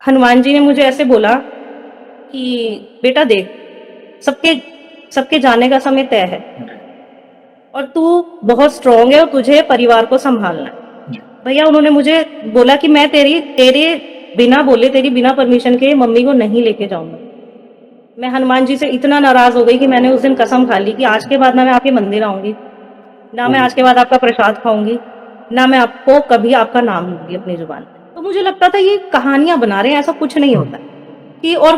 हनुमान जी ने मुझे ऐसे बोला कि बेटा देख, सबके सबके जाने का समय तय है जी, और तू बहुत स्ट्रांग है और तुझे परिवार को संभालना है। जी, भैया उन्होंने मुझे बोला कि मैं तेरी तेरे बिना बोले, तेरी बिना परमिशन के मम्मी को नहीं लेके जाऊँगा। मैं हनुमान जी से इतना नाराज़ हो गई कि मैंने उस दिन कसम खा ली कि आज के बाद ना मैं आपके मंदिर आऊँगी, ना मैं ओह! आज के बाद आपका प्रसाद खाऊँगी, ना मैं आपको कभी आपका नाम लूँगी अपनी ज़ुबान पे। तो मुझे लगता था ये कहानियाँ बना रहे हैं, ऐसा कुछ नहीं हुँ, होता है। कि और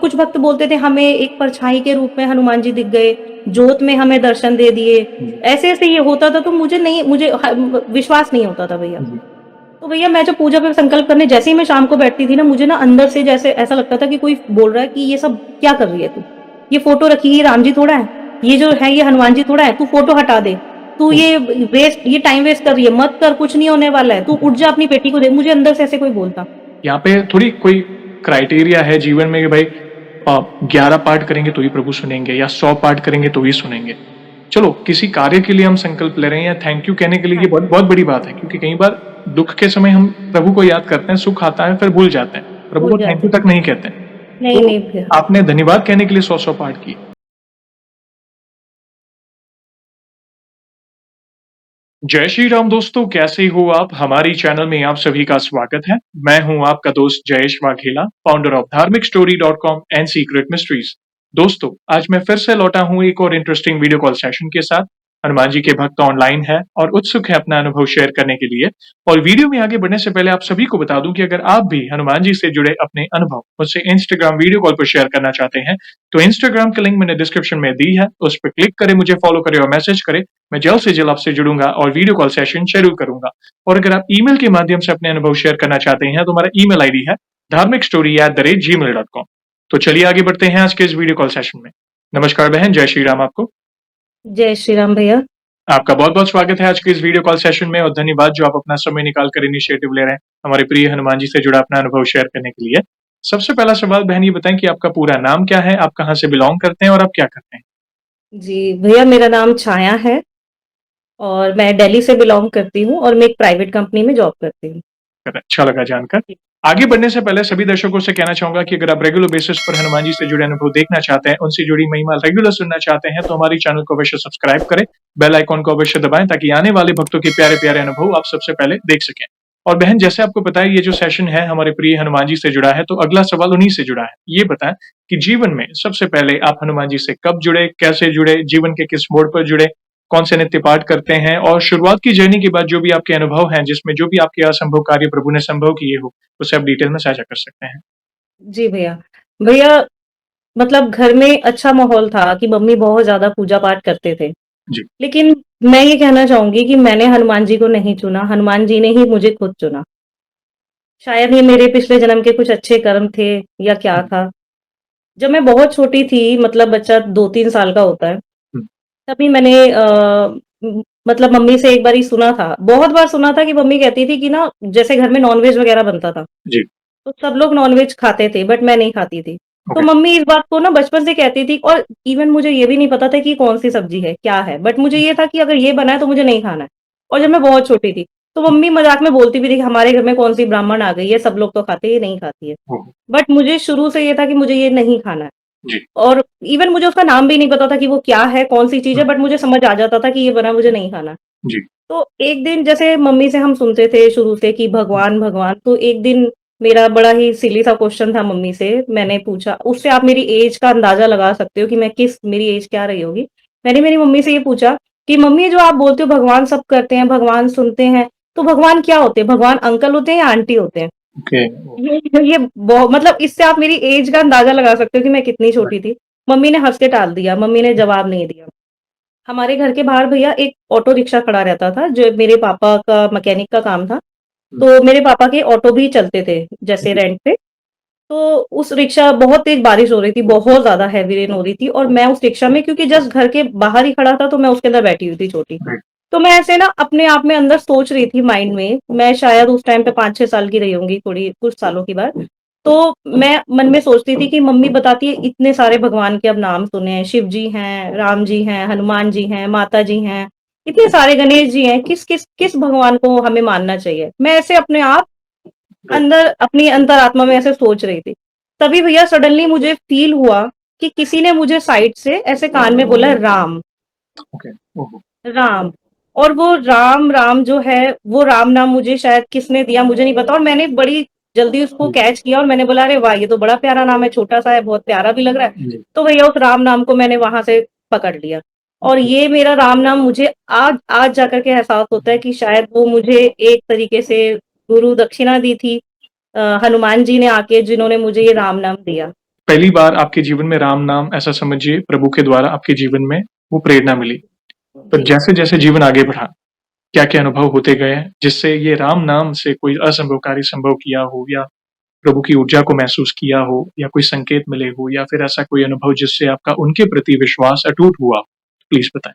कुछ भक्त बोलते थे हमें एक परछाई के रूप में हनुमान जी दिख गए, जोत में हमें दर्शन दे दिए। जी, ऐसे-ऐसे ये होता था तो मुझे विश्वास नहीं होता था भैया। जी, तो भैया मैं जब पूजा पे संकल्प करने जैसे ही मैं शाम को बैठती थी ना, मुझे ना अंदर से जैसे ऐसा लगता था कि कोई बोल रहा है कि ये सब क्या कर रही है तू? ये फ़ोटो रखी है, ये राम जी थोड़ा है। ये जो है ये हनुमान जी थोड़ा है, तू फ़ोटो हटा दे। तू ओह! ये टाइम वेस्ट कर रही है, मत कर, कुछ नहीं होने वाला है। तू जी। उठ जा अपनी बेटी को देख। मुझे अंदर से ऐसे कोई बोलता। यहाँ पे थोड़ी कोई क्राइटेरिया है जीवन में कि भाई 11 पाठ करेंगे तो ही प्रभु सुनेंगे या 100 पाठ करेंगे तो ही सुनेंगे। चलो किसी कार्य के लिए हम संकल्प ले रहे हैं या थैंक यू कहने के लिए हाँ ये जी, बहुत बहुत बड़ी बात है क्योंकि कई बार दुःख के समय हम प्रभु को याद करते हैं, सुख आता है फिर भूल जाते हैं। प्रभु भूल को थैंक जाते यू हैं। तक नहीं कहते हैं। नहीं, तो नहीं भैया। आपने धन्यवाद कहने के लिए 100-100 पाठ किए। जय श्री राम दोस्तों, कैसे हो आप? हमारी चैनल में आप सभी का स्वागत है। मैं हूं आपका दोस्त जयेश वाघेला, फाउंडर ऑफ धार्मिक story dot com and secret mysteries. दोस्तों, आज मैं फिर से लौटा हूं एक और इंटरेस्टिंग वीडियो कॉल सेशन के साथ। हनुमान जी के भक्त ऑनलाइन है और उत्सुक है अपना अनुभव शेयर करने के लिए। और वीडियो में आगे बढ़ने से पहले आप सभी को बता दूं कि अगर आप भी हनुमान जी से जुड़े अपने अनुभव मुझसे इंस्टाग्राम वीडियो कॉल पर शेयर करना चाहते हैं, तो इंस्टाग्राम की लिंक मैंने डिस्क्रिप्शन में दी है, उस पर क्लिक करें, मुझे फॉलो करें और मैसेज करें। मैं जल्द से जल्द आपसे जुड़ूंगा और वीडियो कॉल सेशन शेड्यूल करूंगा। और अगर आप ईमेल के माध्यम से अपने अनुभव शेयर करना चाहते हैं तो हमारा ईमेल आईडी है dharmikstory@gmail.com। तो चलिए आगे बढ़ते हैं आज के इस वीडियो कॉल सेशन में। नमस्कार बहन, जय श्री राम आपको। जय श्री राम भैया। आपका बहुत बहुत स्वागत है आज के इस वीडियो कॉल सेशन में और धन्यवाद जो आप अपना समय निकाल कर इनिशिएटिव ले रहे हैं हमारे प्रिय हनुमान जी से जुड़ा अपना अनुभव शेयर करने के लिए। सबसे पहला सवाल बहन ये बताएं कि आपका पूरा नाम क्या है, आप कहाँ से बिलोंग करते हैं और आप क्या करते हैं? जी, भैया मेरा नाम छाया है और मैं दिल्ली से बिलॉन्ग करती हूँ और मैं एक प्राइवेट कंपनी में जॉब करती हूँ। अच्छा लगा जानकर। आगे बढ़ने से पहले सभी दर्शकों से कहना चाहूंगा कि अगर आप रेगुलर बेसिस पर हनुमान जी से जुड़े अनुभव देखना चाहते हैं, उनसे जुड़ी महिमा रेगुलर सुनना चाहते हैं, तो हमारी चैनल को अवश्य सब्सक्राइब करें, बेल आइकॉन को अवश्य दबाएं ताकि आने वाले भक्तों के प्यारे प्यारे अनुभव आप सबसे पहले देख सकें। और बहन जैसे आपको पता है ये जो सेशन है हमारे प्रिय हनुमान जी से जुड़ा है, तो अगला सवाल उन्हीं से जुड़ा है। ये बताएं कि जीवन में सबसे पहले आप हनुमान जी से कब जुड़े, कैसे जुड़े, जीवन के किस मोड़ पर जुड़े, कौन से नित्य पाठ करते हैं और शुरुआत की जर्नी के बाद जो भी आपके अनुभव हैं, जिसमें जो भी आपके असंभव कार्य प्रभु ने संभव किए हो, उसे आप डिटेल में साझा कर सकते हैं। जी भैया। भैया मतलब घर में अच्छा माहौल था कि मम्मी बहुत ज़्यादा पूजा-पाठ करते थे। जी, लेकिन मैं ये कहना चाहूँगी कि मैंने हनुमान जी को नहीं चुना, हनुमान जी ने ही मुझे खुद चुना। शायद ये मेरे पिछले जन्म के कुछ अच्छे कर्म थे या क्या हुँ, था। जब मैं बहुत छोटी थी मतलब बच्चा 2-3 साल का होता है, हुँ, तभी मैंने मतलब मम्मी से एक बारी सुना था, बहुत बार सुना था कि मम्मी कहती थी कि ना जैसे घर में नॉन-वेज वगैरह बनता था। जी, तो सब लोग नॉनवेज खाते थे बट मैं नहीं खाती थी। तो ओके, मम्मी इस बात को ना बचपन से कहती थी और इवन मुझे ये भी नहीं पता था कि कौन-सी सब्ज़ी है, क्या है? बट मुझे ये था कि अगर ये बना है तो मुझे नहीं खाना है। और जब मैं बहुत छोटी थी, तो मम्मी मज़ाक में बोलती भी थी कि हमारे घर में कौन-सी ब्राह्मण आ गई है, सब लोग तो खाते हैं, ये नहीं खाती है। ओह! बट मुझे शुरू से ये था कि मुझे ये नहीं खाना है जी, और इवन मुझे उसका नाम भी नहीं पता था कि वो क्या है, कौन-सी चीज़ है हुँ, बट मुझे समझ आ जाता था कि ये बना मुझे नहीं खाना। जी, तो एक दिन जैसे मम्मी से हम सुनते थे शुरू से कि हुँ, भगवान, भगवान, तो एक दिन मेरा बड़ा ही सिली सा क्वेश्चन था मम्मी से, मैंने पूछा उससे आप मेरी ऐज का अंदाज़ा लगा सकते हो कि मेरी ऐज क्या रही होगी। मैंने मेरी मम्मी से ये पूछा कि मम्मी जो आप बोलते हो भगवान सब करते हैं, भगवान सुनते हैं, तो भगवान क्या होते हैं? भगवान अंकल होते हैं या आंटी होते हैं? ओके, ओह! ये मतलब इससे आप मेरी ऐज का अंदाज़ा लगा सकते हो कि मैं कितनी छोटी राइट, थी। मम्मी ने हँस के टाल दिया, मम्मी ने जवाब नहीं दिया। हमारे घर के बाहर भैया एक ऑटो रिक्शा खड़ा रहता था, जो मेरे पापा का मैकेनिक का काम था। हुँ, तो मेरे पापा के ऑटो भी चलते थे, जैसे जी, रेंट पे। तो उस रिक्शा बहुत तेज़ बारिश हो रही थी, बहुत ज़्यादा हेवी रेन हो रही थी और मैं उस रिक्शा में क्योंकि जस्ट घर के बाहर ही खड़ा था, तो मैं उसके अंदर बैठी हुई थी छोटी। राइट, तो मैं ऐसे ना अपने आप में अंदर सोच रही थी माइंड में, मैं शायद उस टाइम पे 5-6 साल की रही होंगी, थोड़ी कुछ सालों की बात। तो मैं मन में सोचती थी कि मम्मी बताती है इतने सारे भगवान के अब नाम सुने हैं, शिव जी हैं, राम जी हैं, हनुमान जी हैं, माता जी हैं, इतने सारे गणेश जी हैं, किस भगवान को हमें मानना चाहिए? मैं ऐसे अपने आप राइट। अंदर अपनी अंतरात्मा में ऐसे सोच रही थी। तभी भैया सडनली मुझे फ़ील हुआ कि किसी ने मुझे साइड से ऐसे कान में बोला राम, ओके। ओहो! राम। और वो राम, राम जो है वो राम नाम मुझे शायद किसने दिया मुझे नहीं पता और मैंने बड़ी जल्दी उसको जी, कैच किया और मैंने बोला अरे वाह! ये तो बड़ा प्यारा नाम है, छोटा-सा है, बहुत प्यारा भी लग रहा है। जी, तो भैया उस राम नाम को मैंने वहाँ से पकड़ लिया। और जी। ये मेरा राम नाम मुझे आज आज जाकर के एहसास होता है कि शायद वो मुझे एक तरीके से गुरु दक्षिणा दी थी हनुमान जी ने आके जिन्होंने मुझे ये राम नाम दिया। पहली बार आपके जीवन में राम नाम ऐसा समझिए प्रभु के द्वारा आपके जीवन में वो प्रेरणा मिली। तो जी। जैसे-जैसे जीवन आगे बढ़ा, क्या-क्या अनुभव होते गए हैं, जिससे ये राम नाम से कोई असंभव कार्य संभव किया हो या प्रभु की ऊर्जा को महसूस किया हो या कोई संकेत मिले हो या फिर ऐसा कोई अनुभव जिससे आपका उनके प्रति विश्वास अटूट हुआ? प्लीज़ बताएँ।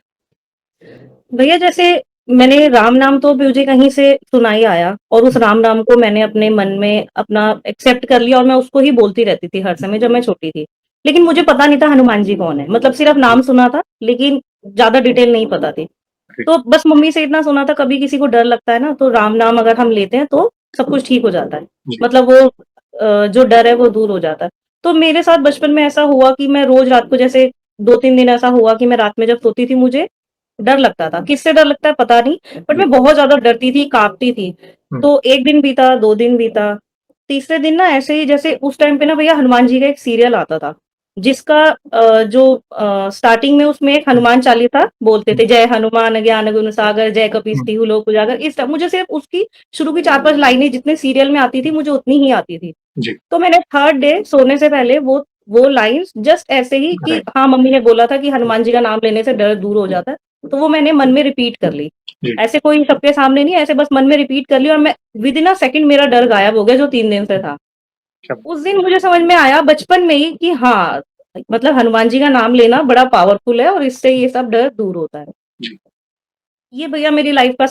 भैया जैसे मैंने राम नाम तो मुझे कहीं से सुना ही आया और उस राम नाम को मैंने अपने मन में अपना एक्सेप्ट कर लिया और मैं उसको ही बोलती रहती थी हर समय जब मैं छोटी थी। लेकिन मुझे पता नहीं था हनुमान जी कौन है, मतलब सिर्फ जी, नाम सुना था लेकिन ज़्यादा डिटेल नहीं पता थी। जी, तो बस मम्मी से इतना सुना था कभी किसी को डर लगता है ना तो राम नाम अगर हम लेते हैं तो सब कुछ ठीक हो जाता है। जी, मतलब वो जो डर है वो दूर हो जाता है। तो मेरे साथ बचपन में ऐसा हुआ कि मैं रोज़ रात को जैसे 2-3 दिन ऐसा हुआ कि मैं रात में जब सोती थी मुझे डर लगता था। किससे डर लगता है पता नहीं, बट जी। मैं बहुत ज़्यादा डरती थी, काँपती थी। हुँ, तो 1 दिन बीता, 2 दिन बीता, तीसरे दिन ना ऐसे ही जैसे उस टाइम पे ना भैया हनुमान जी का एक सीरियल आता था, जिसका स्टार्टिंग में उसमें एक हुँ, हनुमान चालीसा बोलते हुँ, थे, जय हनुमान ज्ञान गुण सागर, जय कपीस हुँ। तिहुँ लोक उजागर। इस टाइप मुझे सिर्फ़ उसकी शुरू की 4-5 लाइनें जितने सीरियल में आती थी, मुझे उतनी ही आती थी। जी, तो मैंने थर्ड डे सोने से पहले वो लाइन्स जस्ट ऐसे ही कि राइट। हाँ, मम्मी ने बोला था कि हनुमान जी का नाम लेने से डर दूर हो जाता है, तो वो मैंने मन में रिपीट कर ली। जी, ऐसे कोई सबके सामने नहीं, ऐसे बस मन में रिपीट कर ली और मैं विदिन अ सेकंड मेरा डर गायब हो गया जो 3 दिन से था। क्या उस दिन मुझे समझ में आया बचपन में ही कि हाँ, मतलब हनुमान जी का नाम लेना बड़ा पावरफुल है और इससे ये सब डर दूर होता है। जी, ये भैया मेरी लाइफ़ का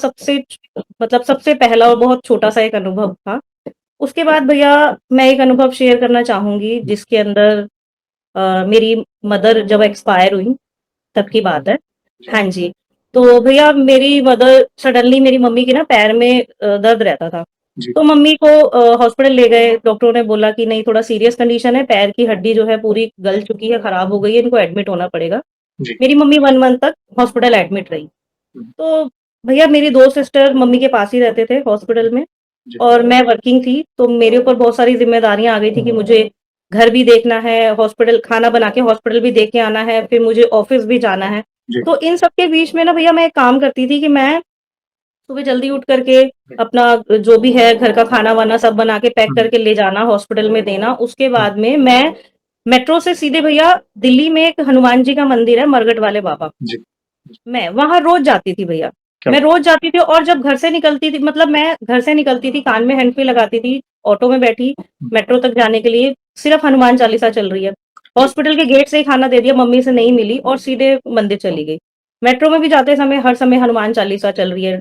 मतलब सबसे पहला और बहुत छोटा-सा एक अनुभव था। उसके बाद भैया मैं एक अनुभव शेयर करना चाहूँगी हुँ, जिसके अंदर मेरी मदर जब एक्सपायर हुई तब की बात है। जी, हाँ जी, तो भैया मेरी मदर सडनली मेरी मम्मी के ना पैर में दर्द रहता था। जी, तो मम्मी को हॉस्पिटल ले गए, डॉक्टरों ने बोला कि नहीं थोड़ा सीरियस कंडीशन है, पैर की हड्डी जो है पूरी गल चुकी है, खराब हो गई है, इनको एडमिट होना पड़ेगा। जी, मेरी मम्मी 1 मंथ तक हॉस्पिटल एडमिट रही। हुँ, तो भैया मेरी 2 सिस्टर मम्मी के पास ही रहते थे हॉस्पिटल में जी, और मैं वर्किंग थी, तो मेरे ऊपर बहुत सारी ज़िम्मेदारियाँ आ गई थी कि मुझे घर भी देखना है, हॉस्पिटल खाना बना के हॉस्पिटल भी दे के आना है, फिर मुझे ऑफ़िस भी जाना है। जी, तो इन सब के बीच में ना भैया मैं एक काम करती थी कि मैं सुबह जल्दी उठ करके हुँ, अपना जो भी है घर का खाना-वाना सब बना के पैक हुँ, करके ले जाना, हॉस्पिटल में देना। उसके हुँ, बाद में मैं मेट्रो से सीधे भैया दिल्ली में एक हनुमान जी का मंदिर है, मरघट वाले बाबा। जी, जी, मैं वहाँ रोज़ जाती थी भैया। क्या मैं बात रोज़ जाती थी और जब घर से निकलती थी मतलब मैं घर से निकलती थी, कान में हैंड फ्री लगाती थी, ऑटो में बैठी, हुँ, मेट्रो तक जाने के लिए सिर्फ़ हनुमान चालीसा चल रही है। जी, हॉस्पिटल के गेट से ही खाना दे दिया, मम्मी से नहीं मिली और सीधे मंदिर चली गई। मेट्रो में भी जाते समय हर समय हनुमान चालीसा चल रही है।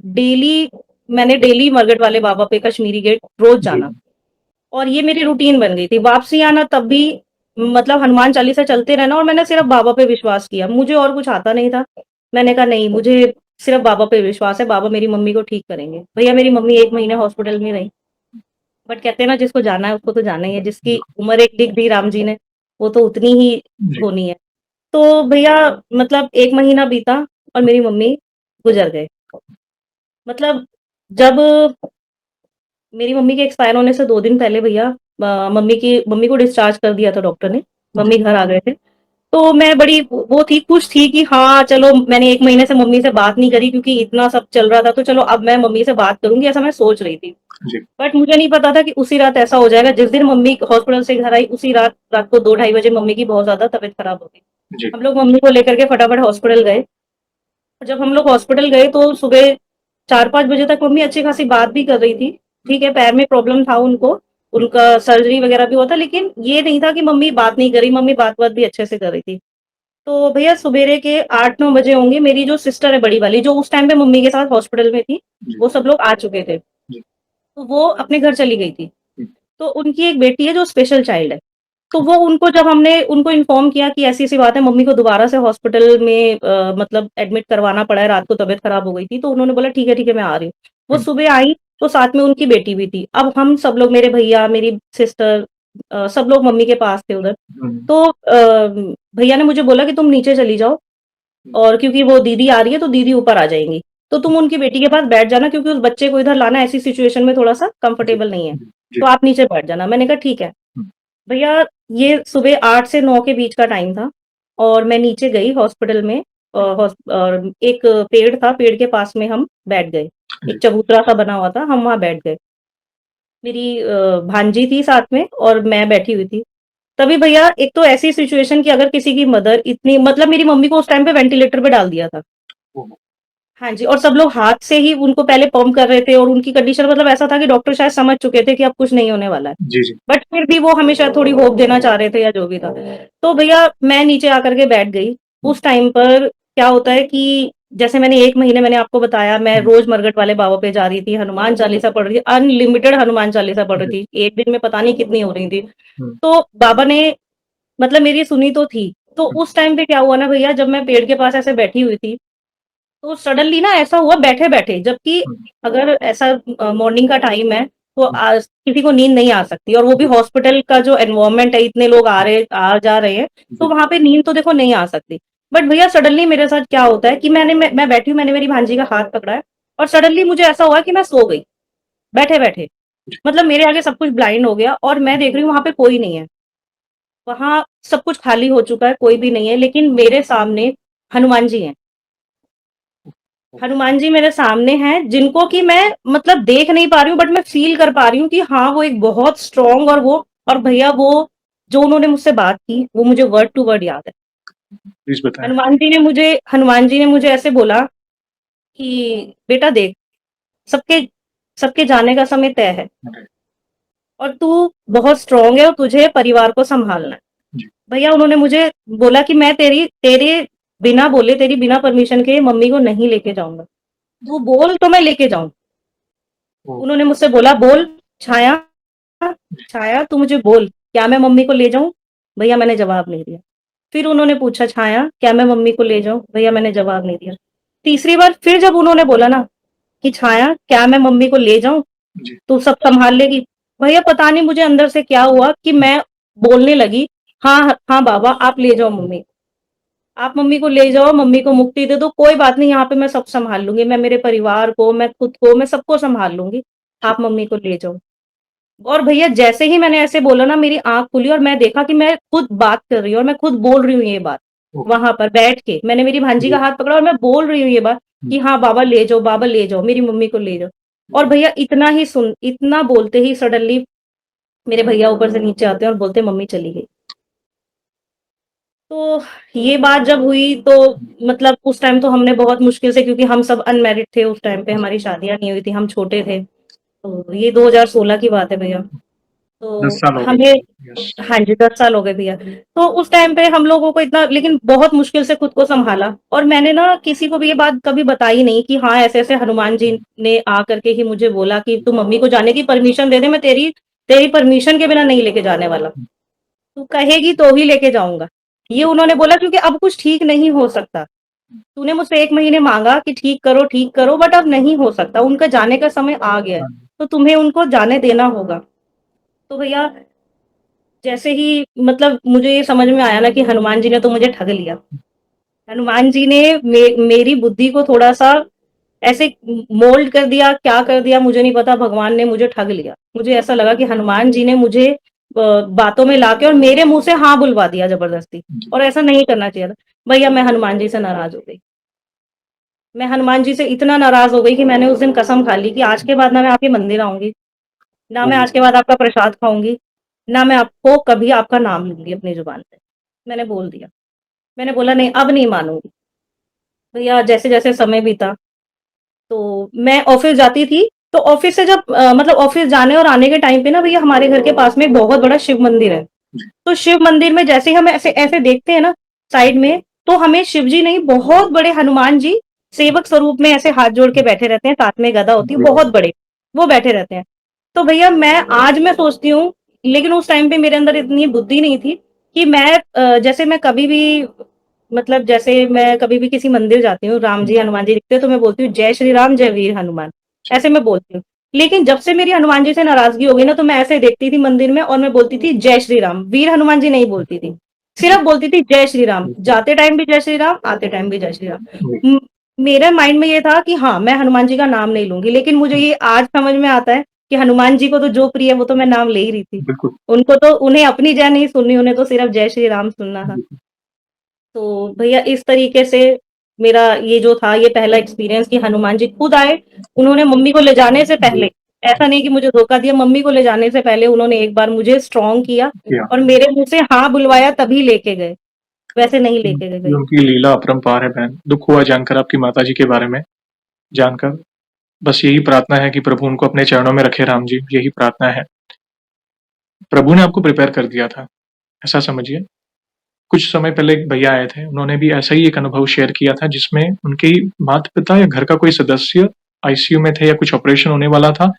मैंने डेली मरघट वाले बाबा पे कश्मीरी गेट रोज़ जी, जाना। और ये मेरी रूटीन बन गई थी। वापसी आना तब भी मतलब हनुमान चालीसा चलते रहना और मैंने सिर्फ़ बाबा पे विश्वास किया। मुझे और कुछ आता नहीं था। मैंने कहा नहीं मुझे सिर्फ़ बाबा पे विश्वास है, बाबा मेरी मम्मी को ठीक करेंगे। भैया मेरी मम्मी 1 महीने हॉस्पिटल में रहीं। बट कहते हैं ना जिसको जाना है उसको तो जाना ही है, जिसकी बिल्कुल, उम्र एक लिख दी राम जी ने, वो तो उतनी ही जी, होनी है। तो भैया मतलब 1 महीना बीता और मेरी मम्मी गुज़र गए। मतलब जब मेरी मम्मी के एक्सपायर होने से 2 दिन पहले भैया मम्मी को डिस्चार्ज कर दिया था डॉक्टर ने। जी, मम्मी घर आ गए थे। तो मैं बड़ी वो थी खुश थी कि हाँ, चलो मैंने 1 महीने से मम्मी से बात नहीं करी क्योंकि इतना सब चल रहा था तो चलो अब मैं मम्मी से बात करूँगी ऐसा मैं सोच रही थी। जी, बट मुझे नहीं पता था कि उसी रात ऐसा हो जाएगा जिस दिन मम्मी हॉस्पिटल से घर आई उसी रात रात को 2 ढाई बजे मम्मी की बहुत ज़्यादा तबीयत खराब हो गई। जी, हम लोग मम्मी को लेकर के फटाफट हॉस्पिटल गए। जब हम लोग हॉस्पिटल गए तो सुबह 4-5 बजे तक मम्मी अच्छी खासी बात भी कर रही थी। ठीक है, पैर में प्रॉब्लम था उनको, हुँ, उनका सर्जरी वगैरह भी हुआ था, लेकिन ये नहीं था कि मम्मी बात नहीं कर रही, मम्मी बात-वात भी अच्छे से कर रही थी। तो भैया सवेरे के 8-9 बजे होंगे, मेरी जो सिस्टर है बड़ी वाली, जो उस टाइम पे मम्मी के साथ हॉस्पिटल में थी, जी, वो सब लोग आ चुके थे। जी, तो वो अपने घर चली गई थी। हुँ, तो उनकी एक बेटी है जो स्पेशल चाइल्ड है। तो हुँ, वो उनको जब हमने उनको इन्फॉर्म किया कि ऐसी-ऐसी बात है, मम्मी को दोबारा से हॉस्पिटल में मतलब एडमिट करवाना पड़ा है, रात को तबीयत खराब हो गई थी, तो उन्होंने बोला ठीक है, मैं आ रही हूँ। वो हुँ, सुबह आई तो साथ में उनकी बेटी भी थी। अब हम सब लोग मेरे भैया, मेरी सिस्टर सब लोग मम्मी के पास थे उधर। तो भैया ने मुझे बोला कि तुम नीचे चली जाओ और क्योंकि वो दीदी आ रही है तो दीदी ऊपर आ जाएँगी। तो तुम उनकी बेटी के पास बैठ जाना क्योंकि उस बच्चे को इधर लाना ऐसी सिचुएशन में थोड़ा-सा जी, कंफर्टेबल नहीं है। जी। तो आप नीचे बैठ जाना। मैंने कहा ठीक है। हुँ, भैया ये सुबह 8 से 9 के बीच का टाइम था और मैं नीचे गई हॉस्पिटल में और एक पेड़ था, पेड़ के पास में हम बैठ गए। एक जी, चबूतरा सा बना हुआ था, हम वहाँ बैठ गए। मेरी भांजी थी साथ में और मैं बैठी हुई थी। तभी भैया एक तो ऐसी सिचुएशन कि अगर किसी की मदर इतनी मतलब मेरी मम्मी को उस टाइम पे वेंटिलेटर पे डाल दिया था। ओह! हाँ जी, और सब लोग हाथ से ही उनको पहले पंप कर रहे थे और उनकी कंडीशन मतलब ऐसा था कि डॉक्टर शायद समझ चुके थे कि अब कुछ नहीं होने वाला है। जी, जी। बट फिर भी वो हमें शायद थोड़ी होप देना चाह रहे थे या जो भी था। तो भैया मैं नीचे आकर के बैठ गई। हुँ, उस टाइम पर क्या होता है कि जैसे मैंने 1 महीने मैंने आपको बताया मैं हुँ, रोज़ मरघट वाले बाबा पे जा रही थी, हनुमान चालीसा पढ़ रही थी, अनलिमिटेड हनुमान चालीसा पढ़ रही जी, थी। 1 दिन में पता नहीं कितनी हो रही थी। हुँ, तो बाबा ने मतलब मेरी सुनी तो थी। तो हुँ, उस टाइम पे क्या हुआ ना भैया जब मैं पेड़ के पास ऐसे बैठी हुई थी तो सडनली ना ऐसा हुआ बैठे-बैठे जबकि हुँ, अगर ऐसा मॉर्निंग का टाइम है तो हुँ, किसी को नींद नहीं आ सकती और वो भी जी, हॉस्पिटल का जो एनवायरनमेंट है इतने लोग आ जा रहे हैं, तो जी, वहाँ पे नींद तो देखो नहीं आ सकती। बट भैया सडनली मेरे साथ क्या होता है कि मैं बैठी हूँ मैंने मेरी भांजी का हाथ पकड़ा है और सडनली मुझे ऐसा हुआ कि मैं सो गई, बैठे-बैठे। जी, मतलब मेरे आगे सब कुछ ब्लाइंड हो गया और मैं देख रही हूँ वहाँ पे कोई नहीं है। वहाँ सब कुछ खाली हो चुका है, कोई भी नहीं है लेकिन मेरे सामने हनुमान जी हैं। हनुमान जी मेरे सामने हैं, जिनको कि मैं मतलब देख नहीं पा रही हूँ बट मैं फ़ील कर पा रही हूँ कि हाँ, वो एक बहुत स्ट्रॉन्ग और भैया वो जो उन्होंने मुझसे बात की, वो मुझे वर्ड टू वर्ड याद है। प्लीज़ बताएँ। हनुमान जी ने मुझे ऐसे बोला कि बेटा देख, सबके सबके जाने का समय तय है राइट, और तू बहुत स्ट्रॉन्ग है और तुझे परिवार को सँभालना है। जी, भैया उन्होंने मुझे बोला कि मैं तेरे बिना बोले, तेरी बिना परमिशन के मम्मी को नहीं लेके जाऊँगा। तू बोल तो मैं लेके जाऊँ। ओह! उन्होंने मुझसे बोला बोल छाया, छाया तू मुझे बोल, क्या मैं मम्मी को ले जाऊँ? भैया मैंने जवाब नहीं दिया। फिर उन्होंने पूछा छाया, क्या मैं मम्मी को ले जाऊँ? भैया मैंने जवाब नहीं दिया। तीसरी बार फिर जब उन्होंने बोला ना कि छाया, क्या मैं मम्मी को ले जाऊँ? जी, तू सब सँभाल लेगी? भैया पता नहीं मुझे अंदर से क्या हुआ कि मैं बोलने लगी, हाँ, हाँ बाबा आप ले जाओ मम्मी। आप मम्मी को ले जाओ, मम्मी को मुक्ति दे दो, कोई बात नहीं यहाँ पे मैं सब सँभाल लूँगी। मैं मेरे परिवार को, मैं खुद को, मैं सबको सँभाल लूँगी। जी, आप मम्मी को ले जाओ। और भैया जैसे ही मैंने ऐसे बोला ना मेरी आँख खुली और मैं देखा कि मैं खुद बात कर रही हूँ और मैं खुद बोल रही हूँ ये बात, ओके, वहाँ पर बैठ के। मैंने मेरी भांजी का जी, हाथ पकड़ा और मैं बोल रही हूँ ये बात हुँ, कि हाँ, बाबा ले जाओ, मेरी मम्मी को ले जाओ। और जी, भैया इतना बोलते ही सडनली मेरे भैया ऊपर से नीचे आते हैं और बोलते हैं मम्मी चली गई। तो ये बात जब हुई तो हुँ, मतलब उस टाइम तो हमने बहुत मुश्किल से क्योंकि हम सब अनमैरिड थे उस टाइम पे जी, हमारी शादियाँ नहीं हुई थी, हम छोटे थे। तो ये 2016 की बात है भैया। 10 तो साल हो गए हमें लगभग, यस, हाँ जी, 10 साल हो गए भैया। तो उस टाइम पे हम लोगों को इतना लेकिन बहुत मुश्किल से खुद को सँभाला और मैंने ना किसी को भी ये बात कभी बताई नहीं कि हाँ, ऐसे-ऐसे हनुमान जी हुँ, ने आकर के ही मुझे बोला कि तू मम्मी को जाने की परमिशन दे दे, मैं तेरी तेरी परमिशन के बिना नहीं लेके जाने वाला। हुँ, तू कहेगी तो ही लेके जाऊँगा। ये जी, उन्होंने बोला क्योंकि अब कुछ ठीक नहीं हो सकता। हुँ, तूने मुझसे 1 महीने माँगा कि ठीक करो बट अब नहीं हो सकता। उनका जाने का समय आ गया है, हाँ जी, तो तुम्हें उनको जाने देना होगा। तो भैया जैसे ही मतलब मुझे ये समझ में आया ना कि हनुमान जी ने तो मुझे ठग लिया। हनुमान जी ने मेरी बुद्धि को थोड़ा-सा ऐसे मोल्ड कर दिया, क्या कर दिया मुझे नहीं पता, भगवान ने मुझे ठग लिया। मुझे ऐसा लगा कि हनुमान जी ने मुझे बातों में लाके और मेरे मुँह से हाँ बुलवा दिया ज़बरदस्ती जी, और ऐसा नहीं करना चाहिए था। भैया मैं हनुमान जी से नाराज़ हो गई। मैं हनुमान जी से इतना नाराज़ हो गई कि मैंने उस दिन कसम खा ली कि आज के बाद ना मैं आपके मंदिर आऊँगी, ना मैं ओह! आज के बाद आपका प्रसाद खाऊँगी, ना मैं आपको कभी आपका नाम लूँगी अपनी ज़ुबान पे। मैंने बोल दिया। मैंने बोला नहीं अब नहीं मानूँगी। भैया जैसे-जैसे समय बीता तो मैं ऑफ़िस जाती थी, तो ऑफ़िस से जब मतलब ऑफ़िस जाने और आने के टाइम पे ना भैया हमारे घर के पास में एक बहुत बड़ा शिव मंदिर है। जी, तो शिव मंदिर में जैसे ही हम ऐसे ऐसे देखते हैं ना साइड में, तो हमें शिव जी नहीं बहुत बड़े हनुमान जी सेवक स्वरूप में ऐसे हाथ जोड़ के हुँ, बैठे रहते हैं, साथ में गदा होती है, जी, बहुत बड़े, वो बैठे रहते हैं। तो भैया मैं सोचती हूँ, लेकिन उस टाइम पे मेरे अंदर इतनी बुद्धि नहीं थी कि जैसे मैं कभी भी मतलब जैसे मैं कभी भी किसी मंदिर जाती हूँ, राम हुँ, जी, हनुमान जी दिखते हैं, तो मैं बोलती हूँ, "जय श्री राम, जय वीर हनुमान।" जी, ऐसे मैं बोलती हूँ। लेकिन जब से मेरी हनुमान जी से नाराज़गी हो गई ना, तो मैं ऐसे देखती थी मंदिर में और मैं बोलती थी जय श्री राम, वीर हनुमान जी नहीं बोलती थी। सिर्फ़ बोलती थी जय श्री राम, जाते टाइम भी जय श्री राम, आते टाइम भी जय श्री राम। उम, मेरे माइंड में ये था कि हाँ, मैं हनुमान जी का नाम नहीं लूँगी, लेकिन मुझे ये आज समझ में आता है कि हनुमान जी को तो जो प्रिय है वो तो मैं नाम ले ही रही थी। बिल्कुल। उनको तो उन्हें अपनी जय नहीं सुननी, उन्हें तो सिर्फ़ जय श्री राम सुनना था। बिल्कुल। तो भैया इस तरीके से मेरा ये जो था ये पहला एक्सपीरियंस कि हनुमान जी खुद आए, उन्होंने मम्मी को ले जाने से पहले, ऐसा नहीं कि मुझे धोखा दिया, मम्मी को ले जाने से पहले उन्होंने एक बार मुझे स्ट्रॉन्ग किया किया। और मेरे मुँह से हाँ बुलवाया तभी लेके गए, वैसे नहीं लेके गए ये भैया। उनकी लीला अपरंपार है बहन। दुःख हुआ जानकर आपकी माताजी के बारे में जानकर। बस यही प्रार्थना है कि प्रभु उनको अपने चरणों में रखे राम जी, यही प्रार्थना है। प्रभु ने आपको प्रिपेयर कर दिया था, ऐसा समझिए। कुछ समय पहले एक भैया आए थे, उन्होंने भी ऐसा ही एक अनुभव शेयर किया था जिसमें उनके माता-पिता या घर का कोई सदस्य आईसीयू में थे या कुछ ऑपरेशन होने वाला था।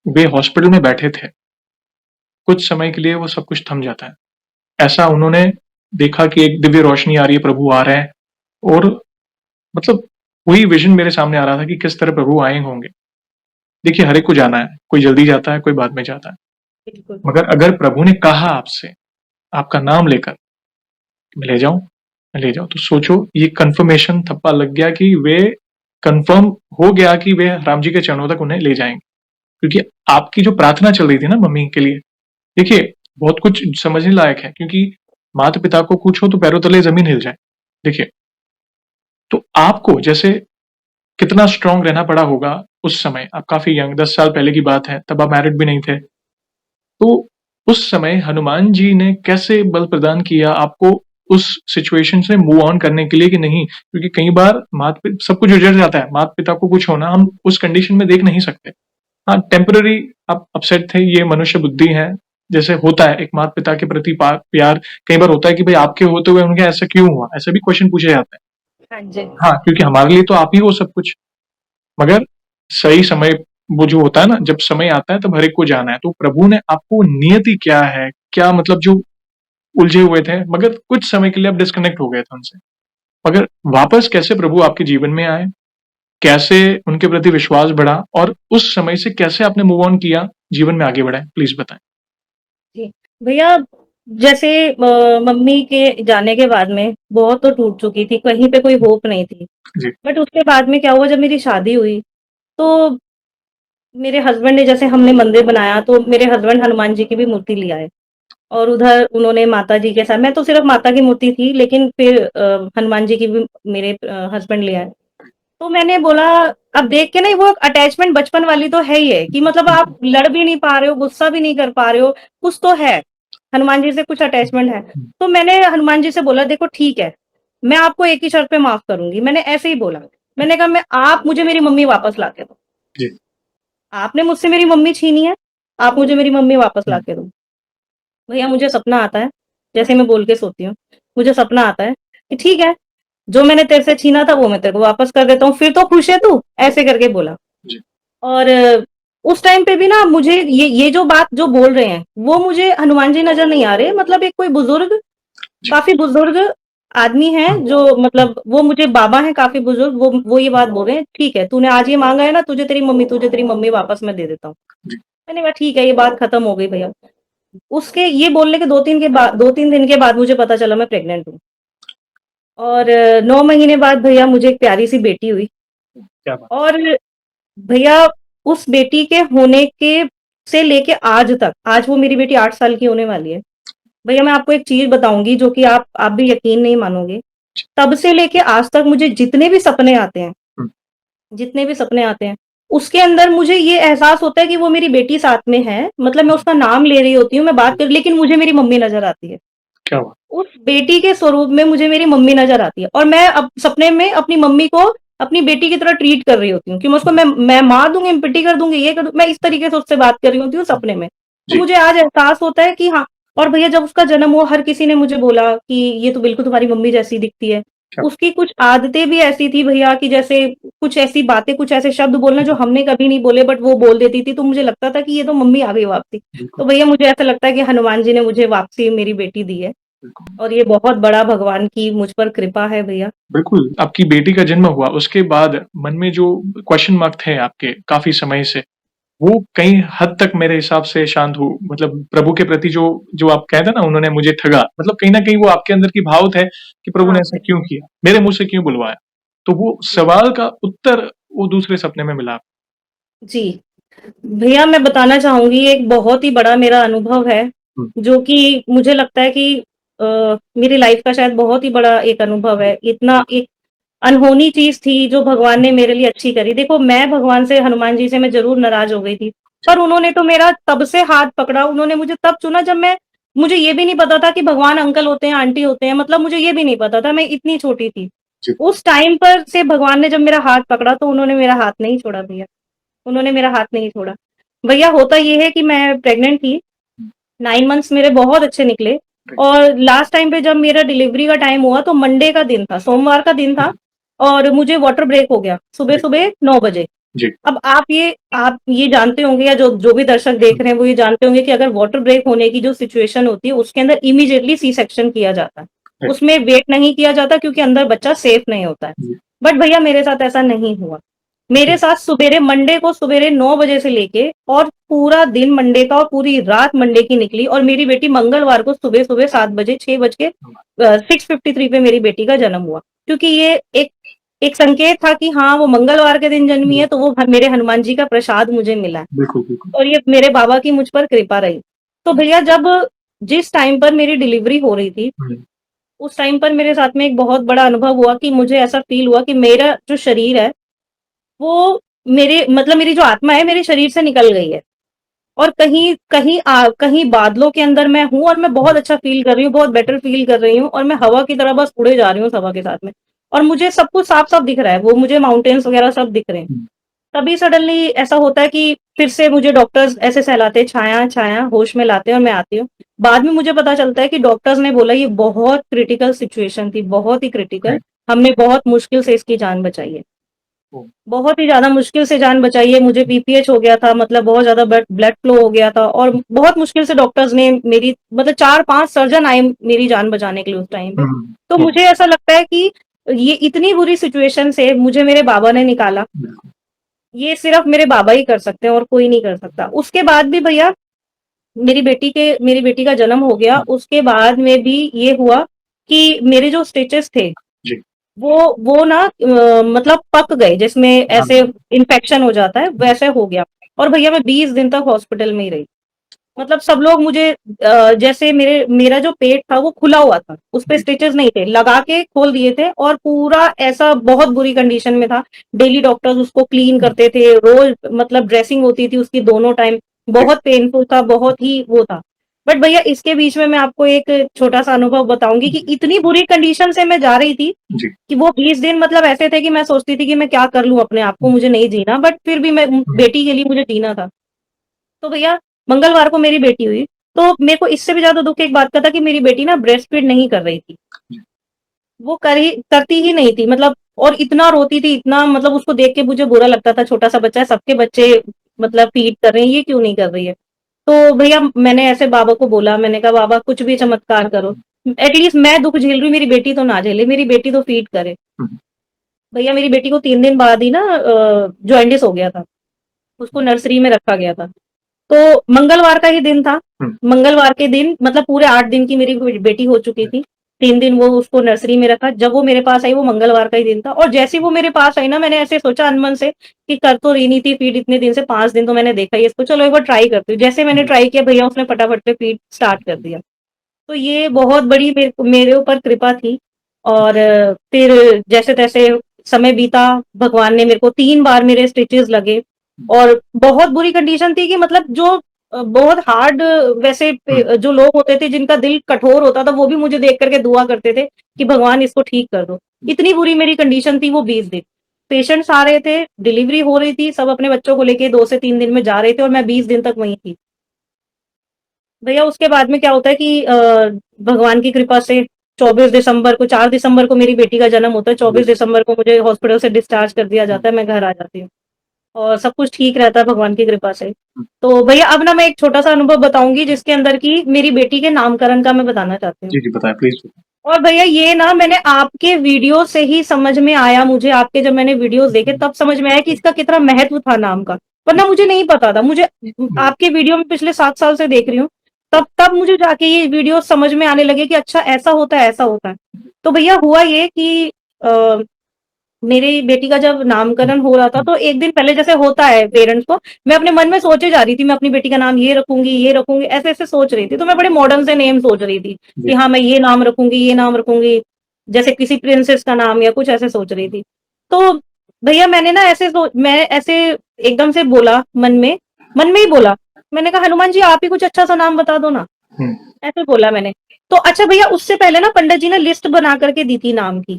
वे हॉस्पिटल में बैठे थे। कुछ समय के लिए वो सब कुछ थम जाता है। ऐसा उन्होंने देखा कि एक दिव्य रोशनी आ रही है, प्रभु आ रहे हैं और मतलब वही विज़न मेरे सामने आ रहा था कि किस तरह प्रभु आए होंगे। देखिए, हर एक को जाना है, कोई जल्दी जाता है, कोई बाद में जाता है। बिल्कुल। मगर अगर प्रभु ने कहा आपसे, आपका नाम लेकर, मैं ले जाऊँ? मैं ले जाऊँ, तो सोचो ये कन्फर्मेशन थप्पा लग गया कि वे कन्फर्म हो गया कि वे राम जी के चरणों तक उन्हें ले जाएँगे। क्योंकि आपकी जो प्रार्थना चल रही थी ना मम्मी के लिए, देखिए बहुत कुछ समझने लायक है क्योंकि माता-पिता को कुछ हो तो पैरों तले ज़मीन हिल जाए। देखिए, तो आपको जैसे कितना स्ट्रॉन्ग रहना पड़ा होगा उस समय, आप काफ़ी यंग 10 साल पहले की बात है, तब आप मैरिड भी नहीं थे। तो उस समय हनुमान जी ने कैसे बल प्रदान किया आपको उस सिचुएशन से मूव ऑन करने के लिए कि नहीं? क्योंकि कई बार सब कुछ उजड़ जाता है, माता-पिता को कुछ होना हम उस कंडीशन में देख नहीं सकते। हाँ, टेम्परेरी आप अपसेट थे, ये मनुष्य बुद्धि है। जैसे होता है एक माता-पिता के प्रति प्यार कई बार होता है कि भाई आपके होते हुए उनके ऐसा क्यों हुआ? ऐसे भी क्वेश्चन पूछे जाते हैं। हाँ जी। हाँ, क्योंकि हमारे लिए तो आप ही हो सब कुछ। मगर सही समय वो जो होता है ना, जब समय आता है तब हर एक को जाना है। तो प्रभु ने आपको नियति क्या है, क्या मतलब जो उलझे हुए थे, मगर कुछ समय के लिए आप डिस्कनेक्ट हो गए थे उनसे। मगर वापस कैसे प्रभु आपके जीवन में आए? कैसे उनके प्रति विश्वास बढ़ा और उस समय से कैसे आपने मूव ऑन किया, जीवन में आगे बढ़े? प्लीज़ बताएँ। जी, भैया जैसे मम्मी के जाने के बाद में बहुत तो टूट चुकी थी, कहीं पे कोई होप नहीं थी। जी, बट उसके बाद में क्या हुआ जब मेरी शादी हुई, तो मेरे हस्बैंड ने जैसे हमने मंदिर बनाया तो मेरे हस्बैंड हनुमान जी की भी मूर्ति ले आए और उधर उन्होंने माता जी के साथ मैं तो सिर्फ़ माता की मूर्ति थी लेकिन फिर हनुमान जी की भी मेरे हस्बैंड ले आए। तो मैंने बोला अब देख के ना वो अटैचमेंट बचपन वाली तो है ही है कि मतलब आप लड़ भी नहीं पा रहे हो, गुस्सा भी नहीं कर पा रहे हो, कुछ तो है। हनुमान जी से कुछ अटैचमेंट है। तो मैंने हनुमान जी से बोला देखो ठीक है, मैं आपको एक ही शर्त पे माफ़ करूँगी। मैंने ऐसे ही बोला। मैंने कहा मैं आप मुझे मेरी मम्मी वापस ला के दो। जी। आपने मुझसे मेरी मम्मी छीनी है, आप मुझे मेरी मम्मी वापस ला हुँ, के दो। भैया मुझे सपना आता है, जैसे मैं बोल के सोती हूँ, मुझे सपना आता है कि ठीक है, जो मैंने तेरे से छीना था वो मैं तेरे को वापस कर देता हूँ, फिर तो खुश है तू? ऐसे करके बोला। जी, और उस टाइम पे भी ना मुझे ये जो बात जो बोल रहे हैं, वो मुझे हनुमान जी नज़र नहीं आ रहे, मतलब एक कोई बुज़ुर्ग, जी। काफ़ी बुज़ुर्ग आदमी हैं हुँ, जो हुँ, मतलब वो मुझे बाबा हैं काफ़ी बुज़ुर्ग, वो ये बात बोल रहे हैं, "ठीक है, तूने आज ये माँगा है ना, तुझे तेरी मम्मी वापस मैं दे देता हूँ।" जी, मैंने कहा ठीक है, ये बात खत्म हो गई भैया। उसके ये बोलने के 2-3 दिन के बाद मुझे पता चला मैं प्रेग्नेंट हूँ और 9 महीने बाद भैया मुझे एक प्यारी-सी बेटी हुई क्या बात! और भैया उस बेटी के होने के से लेके आज तक, आज वो मेरी बेटी 8 साल की होने वाली है। भैया मैं आपको एक चीज़ बताऊँगी जो कि आप भी यकीन नहीं मानोगे। तब से लेके आज तक मुझे हुँ, जितने भी सपने आते हैं, उसके अंदर मुझे ये एहसास होता है कि वो मेरी बेटी साथ में है, मतलब मैं उसका नाम ले रही होती हूँ, मैं बात कर लेकिन मुझे मेरी मम्मी नज़र आती है। क्या बात! उस बेटी के स्वरूप में मुझे मेरी मम्मी नज़र आती है और मैं अब सपने में अपनी मम्मी को अपनी बेटी की तरह ट्रीट कर रही होती हूँ कि मैं उसको मैं मार दूँगी, मैं पिट्ठी कर दूँगी, ये कर दूँ मैं इस तरीके से उससे बात कर रही होती हूँ सपने में। तो जी, मुझे आज एहसास होता है कि हाँ और भैया जब उसका जन्म हुआ हर किसी ने मुझे बोला कि ये तो बिल्कुल तुम्हारी मम्मी जैसी दिखती है। क्या उसकी कुछ आदतें भी ऐसी थी भैया कि जैसे कुछ ऐसी बातें, कुछ ऐसे शब्द बोलना जो हमने कभी नहीं बोले बट वो बोल देती थी, तो मुझे लगता था कि ये तो मम्मी आ गई वापसी। बिल्कुल, तो भैया मुझे ऐसा लगता है कि हनुमान जी ने मुझे वापसी मेरी बेटी दी है। बिल्कुल। और ये बहुत बड़ा भगवान की मुझ पर कृपा है भैया। बिल्कुल, आपकी बेटी का जन्म हुआ, उसके बाद मन में जो क्वेश्चन मार्क थे आपके काफ़ी समय से, वो कहीं हद तक मेरे हिसाब से शांत हो मतलब प्रभु के प्रति जो जो आप कहते हैं ना उन्होंने मुझे ठगा मतलब कहीं न कहीं वो आपके अंदर की भाव थे कि प्रभु ने हाँ, ऐसा क्यों किया? मेरे मुँह से क्यों बुलवाया? तो वो सवाल का उत्तर वो दूसरे सपने में मिला। जी। भैया मैं बताना चाहूँगी एक बहुत ही बड़ा मेरा अनुभव है, हुँ, जो कि मुझे लगता है कि मेरी लाइफ़ का शायद बहुत ही बड़ा एक अनुभव है। इतना एक अनहोनी चीज़ थी जो भगवान ने मेरे लिए अच्छी करी। देखो मैं भगवान से हनुमान जी से मैं ज़रूर नाराज़ हो गई थी, जी, पर उन्होंने तो मेरा तब से हाथ पकड़ा, उन्होंने मुझे तब चुना जब मैं मुझे ये भी नहीं पता था कि भगवान अंकल होते हैं, आंटी होते हैं, मतलब मुझे ये भी नहीं पता था, मैं इतनी छोटी थी। जी, उस टाइम पर से भगवान ने जब मेरा हाथ पकड़ा तो उन्होंने मेरा हाथ नहीं छोड़ा भैया, उन्होंने मेरा हाथ नहीं छोड़ा। भैया होता ये है कि मैं प्रेग्नेंट थी, हुँ, 9 मंथ्स मेरे बहुत अच्छे निकले राइट, और लास्ट टाइम पे जब मेरा डिलीवरी का टाइम हुआ तो मंडे का दिन था, सोमवार का दिन था और मुझे वाटर ब्रेक हो गया, जी, सुबह-सुबह 9 बजे। जी, अब आप ये जानते होंगे या जो जो भी दर्शक देख हुँ, रहे हैं वो ये जानते होंगे कि अगर वाटर ब्रेक होने की जो सिचुएशन होती है उसके अंदर इमीडिएटली सी सेक्शन किया जाता है। राइट, उसमें वेट नहीं किया जाता क्योंकि अंदर बच्चा सेफ नहीं होता है। जी, बट भैया मेरे साथ ऐसा नहीं हुआ। ओके, मेरे साथ सवेरे मंडे को सवेरे 9 बजे से लेके और पूरा दिन मंडे का और पूरी रात मंडे की निकली और मेरी बेटी मंगलवार को सुबह-सुबह 7 बजे 6 बज के 6:53 पे मेरी बेटी का जन्म हुआ। क्योंकि ये एक एक संकेत था कि हाँ, वो मंगलवार के दिन जन्मी जी, है तो वो मेरे हनुमान जी का प्रसाद मुझे मिला है बिल्कुल, बिल्कुल, और ये मेरे बाबा की मुझ पर कृपा रही। तो भैया जब जिस टाइम पर मेरी डिलीवरी हो रही थी, हुँ, उस टाइम पर मेरे साथ में एक बहुत बड़ा अनुभव हुआ कि मुझे ऐसा फ़ील हुआ कि मेरा जो शरीर है वो मेरे मतलब मेरी जो आत्मा है मेरे शरीर से निकल गई है और कहीं बादलों के अंदर मैं हूँ और मैं बहुत जी, अच्छा फ़ील कर रही हूँ, बहुत बेटर फ़ील कर रही हूँ और मैं हवा की तरह बस उड़े जा रही हूँ उस हवा के साथ में। और मुझे सब कुछ साफ-साफ दिख रहा है, वो मुझे माउंटेन्स वग़ैरह सब दिख रहे हैं। हुँ, तभी सडनली ऐसा होता है कि फिर से मुझे डॉक्टर्स ऐसे सहलाते हैं, "छाया, छाया" होश में लाते हैं और मैं आती हूँ। बाद में मुझे पता चलता है कि डॉक्टर्स ने बोला ये बहुत क्रिटिकल सिचुएशन थी, बहुत ही क्रिटिकल। राइट, हमने बहुत मुश्किल से इसकी जान बचाई है। ओह! बहुत ही ज़्यादा मुश्किल से जान बचाई है, मुझे बीपीएच हो गया था मतलब बहुत ज़्यादा ब्लड ब्लड फ्लो हो गया था और बहुत मुश्किल से डॉक्टर्स ने मेरी मतलब 4-5 सर्जन आए मेरी जान बचाने के लिए उस टाइम पे। हुँ, तो हुँ, मुझे ऐसा लगता है कि ये इतनी बुरी सिचुएशन से मुझे मेरे बाबा ने निकाला। बिल्कुल, ये सिर्फ़ मेरे बाबा ही कर सकते हैं और कोई नहीं कर सकता। उसके बाद भी भैया मेरी बेटी का जन्म हो गया, हुँ, उसके बाद में भी ये हुआ कि मेरे जो स्टिचेज़ थे जी, वो ना मतलब पक गए जिसमें हाँ, ऐसे इन्फेक्शन हो जाता है जी, वैसे हो गया और भैया मैं 20 दिन तक हॉस्पिटल में ही रही। मतलब सब लोग मुझे जैसे मेरा जो पेट था वो खुला हुआ था, उसपे जी, स्टिचेज़ नहीं थे, लगा के खोल दिए थे और पूरा ऐसा बहुत बुरी कंडीशन में था। डेली डॉक्टर्स उसको क्लीन हुँ, करते थे, रोज़ मतलब ड्रेसिंग होती थी उसकी दोनों टाइम, जी, बहुत पेनफुल था, बहुत ही वो था। बट भैया इसके बीच में मैं आपको एक छोटा-सा अनुभव बताऊँगी कि जी, इतनी बुरी कंडीशन से मैं जा रही थी जी, कि वो 20 दिन मतलब ऐसे थे कि मैं सोचती थी कि मैं क्या कर लूँ अपने आप को, हुँ, मुझे नहीं जीना बट फिर भी मैं हुँ, बेटी के लिए मुझे जीना था। तो भैया मंगलवार को मेरी बेटी हुई, तो मेरे को इससे भी ज़्यादा दुःख एक बात का था कि मेरी बेटी ना ब्रेस्ट फीड नहीं कर रही थी। जी, वो करती ही नहीं थी मतलब और इतना रोती थी, इतना मतलब उसको देख के मुझे बुरा लगता था, छोटा-सा बच्चा है, सबके बच्चे मतलब फीड कर रहे हैं, ये क्यों नहीं कर रही है? तो भैया मैंने ऐसे बाबा को बोला, मैंने कहा बाबा कुछ भी चमत्कार करो। एटलीस्ट मैं दुःख झेल रही हूँ, मेरी बेटी तो ना झेले, मेरी बेटी तो फीड करे। हुँ, भैया मेरी बेटी को 3 दिन बाद ही ना जॉन्डिस हो गया था। उसको नर्सरी में रखा गया था। तो मंगलवार का ही दिन था। हुँ, मंगलवार के दिन मतलब पूरे 8 दिन की मेरी बेटी हो चुकी थी। 3 दिन वो उसको नर्सरी में रखा। जब वो मेरे पास आई वो मंगलवार का ही दिन था और जैसे ही वो मेरे पास आई ना मैंने ऐसे सोचा अनमन से कि कर तो रही नहीं थी फीड इतने दिन से 5 दिन तो मैंने देखा ही है इसको चलो एक बार ट्राई करती हूँ। जैसे मैंने जी, ट्राई किया भैया उसने फटाफट से फीड स्टार्ट कर दिया। तो ये बहुत बड़ी मेरे ऊपर कृपा थी और फिर जैसे-तैसे समय बीता, भगवान ने मेरे को 3 बार मेरे स्टिचेज़ लगे हुँ, और बहुत बुरी कंडीशन थी कि मतलब जो बहुत हार्ड वैसे हुँ, जो लोग होते थे जिनका दिल कठोर होता था, वो भी मुझे देख कर के दुआ करते थे कि भगवान इसको ठीक कर दो। इतनी बुरी मेरी कंडीशन थी वो 20 दिन। पेशेंट्स आ रहे थे, डिलीवरी हो रही थी, सब अपने बच्चों को लेके 2 से 3 दिन में जा रहे थे और मैं 20 दिन तक वहीं थी। भैया उसके बाद में क्या होता है कि भगवान की कृपा से 24 दिसंबर को 4 दिसंबर को मेरी बेटी का जन्म होता है, जी, 24 दिसंबर को मुझे हॉस्पिटल से डिस्चार्ज कर दिया हुँ, जाता है, मैं घर आ जाती हूँ और सब कुछ ठीक रहता है भगवान की कृपा से। हुँ, तो भैया अब ना मैं एक छोटा-सा अनुभव बताऊँगी जिसके अंदर कि मेरी बेटी के नामकरण का मैं बताना चाहती हूँ। जी, जी, बताएँ प्लीज़ बताएँ। और भैया ये ना मैंने आपके वीडियो से ही समझ में आया मुझे आपके जब मैंने वीडियोज़ देखे हुँ, तब समझ में आया कि इसका कितना महत्व था नाम का। वरना मुझे नहीं पता था। मुझे आपके वीडियो में पिछले 7 साल से देख रही हूँ, तब मुझे जाके ये वीडियो समझ में आने लगे कि अच्छा ऐसा होता है, ऐसा होता है। तो भैया हुआ ये कि मेरी बेटी का जब नामकरण हो रहा था, तो एक दिन पहले जैसे होता है पेरेंट्स को, मैं अपने मन में सोचे जा रही थी, मैं अपनी बेटी का नाम ये रखूंगी, ऐसे-ऐसे सोच रही थी। तो मैं बड़े मॉडर्न से नेम सोच रही थी कि हाँ, मैं ये नाम रखूंगी, ये नाम रखूंगी, जैसे किसी प्रिंसेस का नाम या कुछ ऐसे सोच रही थी। तो भैया मैंने ना मैं ऐसे एकदम से बोला मन में ही बोला। मैंने कहा हनुमान जी आप ही कुछ अच्छा सा नाम बता दो ना, हुँ, ऐसे बोला मैंने। तो अच्छा भैया उससे पहले ना पंडित जी ने लिस्ट बना करके दी थी नाम की,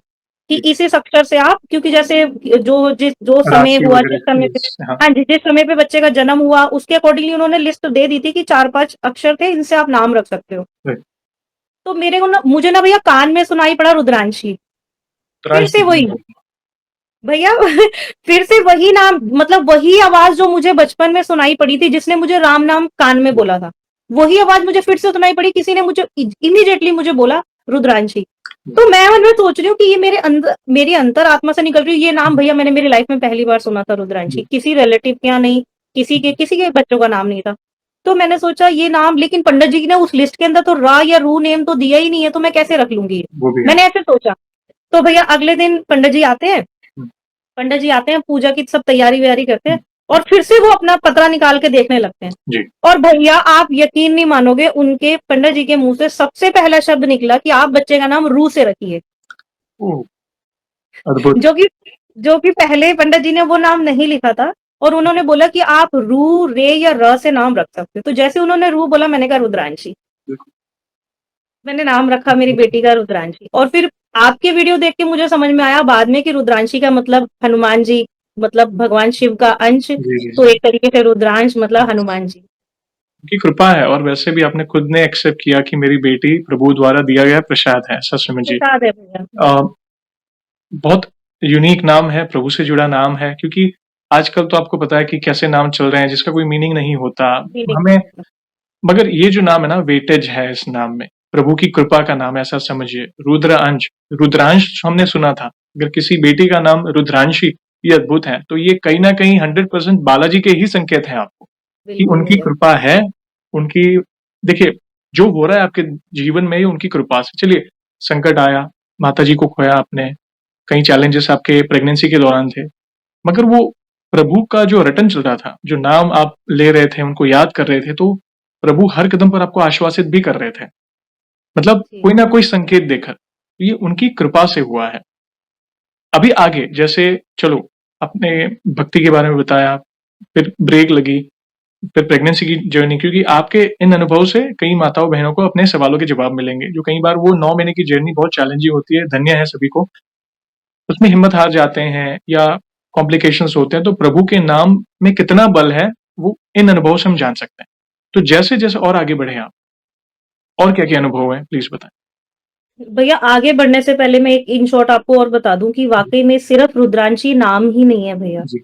कि जी, इस अक्षर से आप, क्योंकि जैसे जो समय राशि हुआ, वगैरह जिस समय पे, यस, हाँ, हाँ जी, जिस समय पे बच्चे का जन्म हुआ, उसके अकॉर्डिंगली उन्होंने लिस्ट दे दी थी कि 4-5 अक्षर थे, इनसे आप नाम रख सकते हो। राइट, तो मेरे को ना मुझे ना भैया कान में सुनाई पड़ा रुद्रांशी, फिर तुरंत से वही, भैया फिर से वही नाम, मतलब वही आवाज़ जो मुझे बचपन में सुनाई पड़ी थी, जिसने मुझे राम नाम कान में बोला था, वही आवाज़ मुझे फिर से सुनाई पड़ी, किसी ने मुझे इमीडिएटली मुझे बोला रुद्रांशी। तो मैं मन में सोच रही हूँ कि ये मेरी अंतरात्मा से निकल रही है, ये नाम भैया मैंने मेरी लाइफ में पहली बार सुना था रुद्रांशी, किसी रिलेटिव के यहाँ नहीं, किसी के बच्चों का नाम नहीं था। तो मैंने सोचा ये नाम, लेकिन पंडित जी ने उस लिस्ट के अंदर तो रा या रू नेम तो दिया ही नहीं है, तो मैं कैसे रख लूँगी ये? वो भी है। मैंने ऐसे सोचा। तो भैया अगले दिन पंडित जी आते हैं, पूजा की सब तैयारी-वैयारी करते हैं, और फिर से वो अपना पतरा निकाल के देखने लगते हैं। जी, और भैया आप यकीन नहीं मानोगे, उनके पंडित जी के मुँह से सबसे पहला शब्द निकला कि आप बच्चे का नाम रू से रखिए। ओह! अद्भुत, जो कि जो कि पहले पंडित जी ने वो नाम नहीं लिखा था, और उन्होंने बोला कि आप रू, रे या र से नाम रख सकते हो। तो जैसे उन्होंने रू बोला, मैंने कहा रुद्रांशी। बिल्कुल, मैंने नाम रखा मेरी बेटी का रुद्रांशी, और फिर आपके वीडियो देख के मुझे समझ में आया बाद में कि रुद्रांशी का मतलब हनुमान जी, मतलब भगवान शिव का अंश, जी, जी, तो जी। एक तरीके से रुद्रांश मतलब हनुमान जी। उनकी कृपा है और वैसे भी आपने खुद ने एक्सेप्ट किया कि मेरी बेटी प्रभु द्वारा दिया गया प्रसाद है, ऐसा समझिए। प्रसाद है भैया। अ, बहुत यूनिक नाम है, प्रभु से जुड़ा नाम है क्योंकि आजकल तो आपको पता है कि कैसे नाम चल रहे हैं जिसका कोई मीनिंग नहीं होता। हमें मगर ये जो नाम है ना वेटेज है इस नाम में, प्रभु की कृपा का नाम है ऐसा समझिए। रुद्रांश, रुद्रांश हमने सुना था, अगर किसी बेटी का नाम रुद्रांशी, ये अद्भुत है। तो ये कहीं न कहीं 100% बालाजी के ही संकेत हैं आपको, कि बिल्कुल उनकी भैया। कृपा है, उनकी देखिए, जो हो रहा है आपके जीवन में ये उनकी कृपा से। चलिए, संकट आया, माताजी को खोया आपने, कई चैलेंजेस आपके प्रेगनेंसी के दौरान थे, मगर वो प्रभु का जो रटन चल रहा था, जो नाम आप ले रहे थे, उनको याद कर रहे थे, तो प्रभु हर कदम पर आपको आश्वासित भी कर रहे थे। मतलब जी, कोई ना कोई संकेत देकर, ये उनकी कृपा से हुआ है। अभी आगे जैसे चलो, आपने भक्ति के बारे में बताया, फिर ब्रेक लगी, फिर प्रेगनेंसी की जर्नी क्योंकि आपके इन अनुभव से कई माताओं-बहनों को अपने सवालों के जवाब मिलेंगे, जो कई बार वो 9 महीने की जर्नी बहुत चैलेंजिंग होती है, धन्य है सभी को। उसमें हिम्मत हार जाते हैं या कॉम्प्लिकेशंस होते हैं, तो प्रभु के नाम में कितना बल है, वो इन अनुभवों से हम जान सकते हैं। तो जैसे-जैसे और आगे बढ़े आप, और क्या-क्या अनुभव हैं, प्लीज़ बताएँ? भैया आगे बढ़ने से पहले मैं एक इन शॉर्ट आपको और बता दूं कि जी, वाकई में सिर्फ रुद्रांशी नाम ही नहीं है भैया। जी,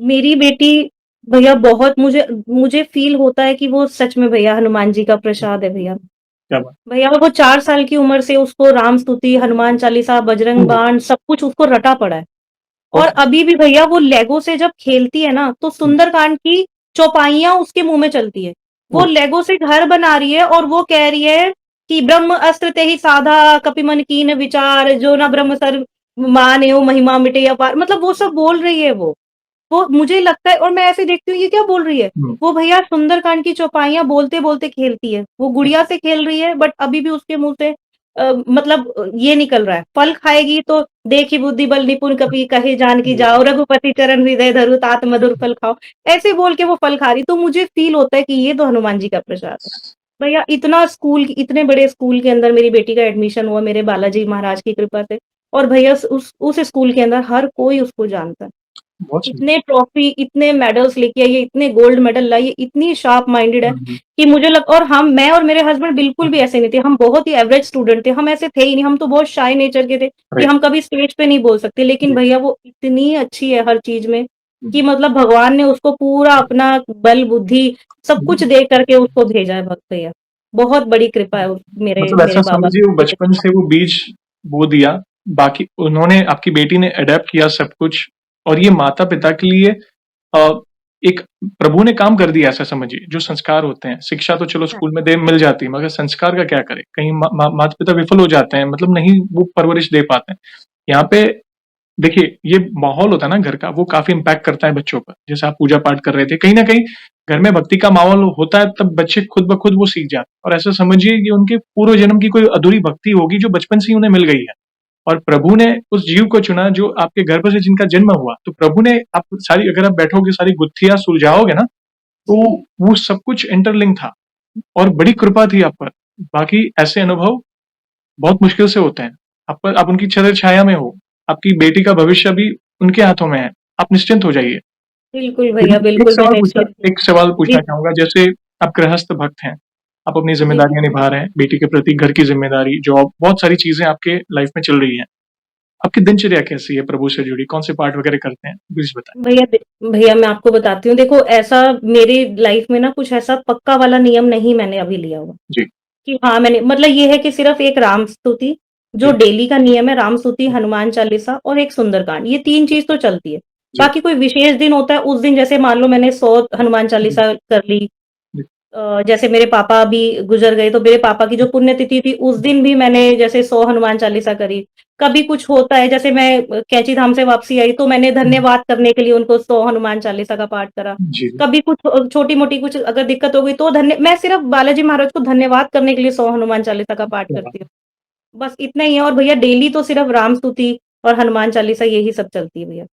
मेरी बेटी भैया बहुत मुझे मुझे फील होता है कि वो सच में भैया हनुमान जी का प्रसाद है भैया। क्या बात भैया वो 4 साल की उम्र से उसको राम स्तुति, हनुमान चालीसा, बजरंग ओह! बाण सब कुछ उसको रटा पड़ा है। और बहुत अभी भी भैया वो लेगो से जब खेलती है ना, तो हुँ, सुंदरकांड की चौपाइयाँ उसके मुँह में चलती है। वो ओह! लेगो से घर बना रही है और वो कह रही है कि ब्रह्म अस्त्र तेहि साधा, कपि मन कीन विचार, जो ना ब्रह्म सर मानेऊ महिमा मिटे अपार, मतलब वो सब बोल रही है वो। वो मुझे लगता है, और मैं ऐसे देखती हूँ ये क्या बोल रही है? हुँ, वो भैया सुंदरकांड की चौपाइयाँ बोलते-बोलते खेलती है। वो गुड़िया से खेल रही है, बट अभी भी उसके मुँह से मतलब ये निकल रहा है, फल खाएगी तो देखी बुद्धि बल निपुण कपि कहे जानकी जी, जाओ, रघुपति चरण हृदय धरु तात मधुर फल खाओ। ऐसे बोल के वो फल खा रही, तो मुझे फ़ील होता है कि ये तो हनुमान जी का प्रसाद है। भैया इतने बड़े स्कूल के अंदर मेरी बेटी का एडमिशन हुआ मेरे बालाजी महाराज की कृपा से, और भैया उस स्कूल के अंदर हर कोई उसको जानता है। बहुत सुंदर। इतने ट्रॉफी, इतने मेडल्स लेके आई है, इतने गोल्ड मेडल लाई है, इतनी शार्प माइंडेड है हुँ, हुँ, कि मुझे लग और मैं और मेरे हस्बैंड बिल्कुल भी ऐसे नहीं थे, हम बहुत ही एवरेज स्टूडेंट थे, हम ऐसे थे ही नहीं, हम तो बहुत शाय नेचर के थे कि राइट, हम कभी स्टेज पे नहीं बोल सकते, लेकिन जी, भैया वो इतनी अच्छी है हर चीज़ में हुँ, कि मतलब भगवान ने उसको पूरा अपना बल, बुद्धि सब कुछ हुँ, दे करके उसको भेजा है भैया। बहुत बड़ी कृपा है उस मेरे मतलब मेरे ऐसा बाबा समझिए वो की। बचपन से वो बीज बो दिया, बाकी उन्होंने आपकी बेटी ने अडॉप्ट किया सब कुछ और ये माता-पिता के लिए अ, एक प्रभु ने काम कर दिया ऐसा समझिए, जो संस्कार होते हैं, शिक्षा तो चलो हाँ, स्कूल में दे मिल जाती है, मगर संस्कार का क्या करें? कहीं माता-पिता विफल हो जाते हैं, मतलब नहीं वो परवरिश दे पाते हैं। यहाँ पे देखिए, ये माहौल होता है ना घर का, वो काफ़ी इम्पैक्ट करता है बच्चों पर। जैसे आप पूजा-पाठ कर रहे थे, कहीं न कहीं घर में भक्ति का माहौल होता है, तब बच्चे खुद ब खुद वो सीख जाते हैं और ऐसा समझिए कि उनके पूर्व जन्म की कोई अधूरी भक्ति होगी, जो बचपन से ही उन्हें मिल गई है और प्रभु ने उस जीव को चुना जो आपके गर्भ से जिनका जन्म हुआ। तो प्रभु ने आप सारी अगर आप बैठोगे, सारी गुत्थियाँ सुलझाओगे ना, तो जी, वो सब कुछ इंटरलिंक था और बड़ी कृपा थी आप पर। बाकी ऐसे अनुभव बहुत मुश्किल से होते हैं। आप उनकी छत्र-छाया में हो, आपकी बेटी का भविष्य भी उनके हाथों में है। आप निश्चिंत हो जाइए। बिल्कुल लेकिन भैया, बिल्कुल मैं निश्चित हूँ। एक सवाल जी, पूछना चाहूँगा, जैसे आप गृहस्थ भक्त हैं, आप अपनी जी। ज़िम्मेदारियाँ निभा रहे हैं, बेटी के प्रति घर की ज़िम्मेदारी, जॉब, बहुत सारी चीज़ें आपके लाइफ़ में चल रही हैं। आपकी दिनचर्या कैसी है प्रभु से जुड़ी? कौन से पाठ वगैरह करते हैं? प्लीज़ बताएँ। भैया मैं आपको बताती हूँ, देखो ऐसा मेरी लाइफ में ना कुछ ऐसा पक्का वाला नियम नहीं मैंने अभी लिया हुआ, जी, कि हाँ, मैंने मतलब ये है कि सिर्फ़ एक राम स्तुति, जो जी, डेली का नियम है, राम स्तुति, हनुमान चालीसा और एक सुंदरकांड, ये 3 चीज़ तो चलती है। जी, बाकी कोई विशेष दिन होता है, उस दिन जैसे मान लो मैंने 100 हनुमान जी, चालीसा कर ली। जी, जैसे मेरे पापा अभी गुज़र गए, तो मेरे पापा की जो पुण्यतिथि थी, उस दिन भी मैंने जैसे 100 हनुमान चालीसा करी। कभी कुछ होता है, जैसे मैं कैंची धाम से वापसी आई, तो मैंने धन्यवाद करने के लिए उनको 100 हनुमान चालीसा का पाठ करा। जी, जी, कभी कुछ छोटी-मोटी कुछ अगर दिक्कत हो गई, तो मैं सिर्फ़ बालाजी महाराज को धन्यवाद करने के लिए 100 हनुमान चालीसा का पाठ क्या बात करती है। हूँ। बस इतना ही है और भैया डेली तो सिर्फ़ राम स्तुति और हनुमान चालीसा यही सब चलती है भैया।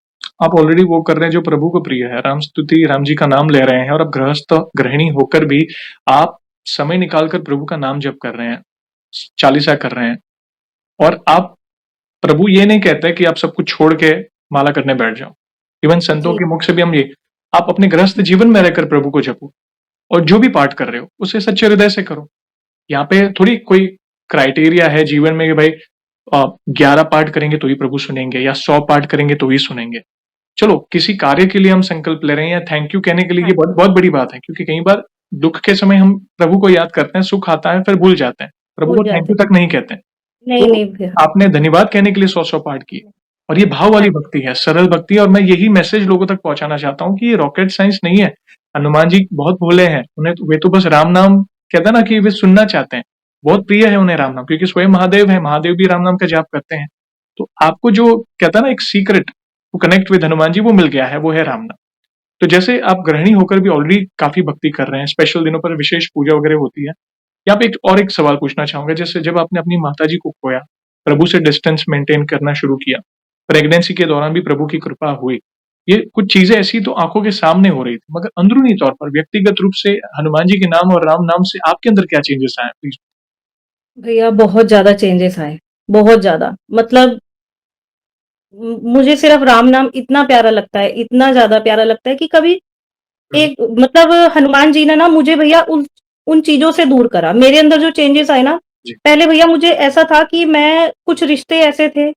आप ऑलरेडी वो कर रहे हैं जो प्रभु को प्रिय है, राम स्तुति, राम जी का नाम ले रहे हैं और आप गृहस्थ गृहिणी होकर भी आप समय निकाल कर प्रभु का नाम जप कर रहे हैं, चालीसा कर रहे हैं और आप प्रभु ये नहीं कहते कि आप सब कुछ छोड़ के माला करने बैठ जाओ। इवन संतों जी, के मुख से भी हम ये आप अपने गृहस्थ जीवन में रहकर प्रभु को जपो और जो भी पाठ कर रहे हो, उसे सच्चे हृदय से करो। यहाँ पे थोड़ी कोई क्राइटेरिया है जीवन में कि भाई 11 पाठ करेंगे तो ही प्रभु सुनेंगे या 100 पाठ करेंगे तो ही सुनेंगे। चलो, किसी कार्य के लिए हम संकल्प ले रहे हैं या थैंक यू कहने के लिए हाँ ये जी, बहुत बहुत बड़ी बात है क्योंकि कई बार दुःख के समय हम प्रभु को याद करते हैं, सुख आता है फिर भूल जाते हैं। प्रभु भूल को थैंक जाते यू हैं। तक नहीं कहते हैं। नहीं, तो नहीं भैया। आपने धन्यवाद कहने के लिए 100-100 पाठ किए और ये भाव हाँ वाली जी, भक्ति है, सरल भक्ति है और मैं यही मैसेज लोगों तक पहुँचाना चाहता हूँ कि ये रॉकेट साइंस नहीं है। हनुमान जी बहुत भोले हैं, उन्हें वे तो बस राम नाम कहते हैं ना कि वे सुनना चाहते हैं। बहुत प्रिय है उन्हें राम नाम क्योंकि स्वयं महादेव हैं, महादेव भी राम नाम का जाप करते हैं। तो आपको जो कहता है ना एक secret to connect with Hanuman ji वो मिल गया है, वो है राम नाम। तो जैसे आप गृहिणी होकर भी ऑलरेडी काफ़ी भक्ति कर रहे हैं, स्पेशल दिनों पर विशेष पूजा वगैरह होती है। यहाँ पे एक सवाल पूछना चाहूँगा, जैसे जब आपने अपनी माताजी को खोया, प्रभु से डिस्टेंस मेंटेन करना शुरू किया, प्रेगनेंसी के दौरान भी प्रभु की कृपा हुई। ये कुछ चीज़ें ऐसी तो आँखों के सामने हो रही थी, मगर अंदरूनी तौर पर व्यक्तिगत रूप से हनुमान जी के नाम और राम नाम से आपके अंदर क्या चेंजेस आए? प्लीज़। भैया बहुत ज़्यादा चेंजेस आए, बहुत ज़्यादा। मतलब मुझे सिर्फ़ राम नाम इतना प्यारा लगता है, इतना ज़्यादा प्यारा लगता है कि कभी हुँ, एक मतलब हनुमान जी ने ना मुझे भैया उन चीज़ों से दूर करा। मेरे अंदर जो चेंजेस आए ना, जी, पहले भैया मुझे ऐसा था कि मैं कुछ रिश्ते ऐसे थे,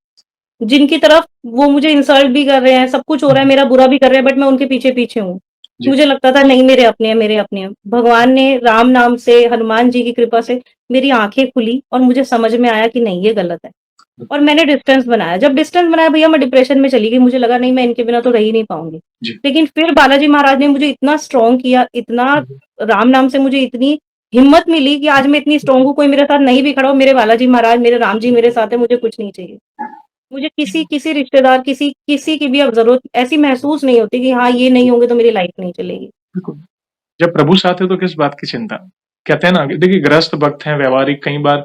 जिनकी तरफ वो मुझे इंसल्ट भी कर रहे हैं, सब कुछ हो रहा है, हुँ, मेरा बुरा भी कर रहे हैं, बट मैं उनके पीछे-पीछे हूँ। जी, मुझे लगता था नहीं मेरे अपने हैं, मेरे अपने हैं। भगवान ने राम नाम से, हनुमान जी की कृपा से मेरी आँखें खुली और मुझे समझ में आया कि नहीं ये गलत है। हुँ, और मैंने डिस्टेंस बनाया। जब डिस्टेंस बनाया भैया मैं डिप्रेशन में चली गई, मुझे लगा नहीं मैं इनके बिना तो रह ही नहीं पाऊँगी। जी, लेकिन फिर बालाजी महाराज ने मुझे इतना स्ट्रॉन्ग किया, इतना हुँ, राम नाम से मुझे इतनी हिम्मत मिली कि आज मैं इतनी स्ट्रॉन्ग हूँ, कोई मेरे साथ नहीं भी खड़ा हो, मेरे बालाजी महाराज, मेरे राम जी मेरे साथ हैं, मुझे कुछ नहीं चाहिए। मुझे किसी किसी रिश्तेदार, किसी की भी अब ज़रूरत ऐसी महसूस नहीं होती कि हाँ, ये नहीं होंगे तो मेरी लाइफ़ नहीं चलेगी। बिल्कुल। जब प्रभु साथ है तो किस बात की चिंता? कहते हैं ना कि देखिए गृहस्थ भक्त हैं, व्यावहारिक कई बार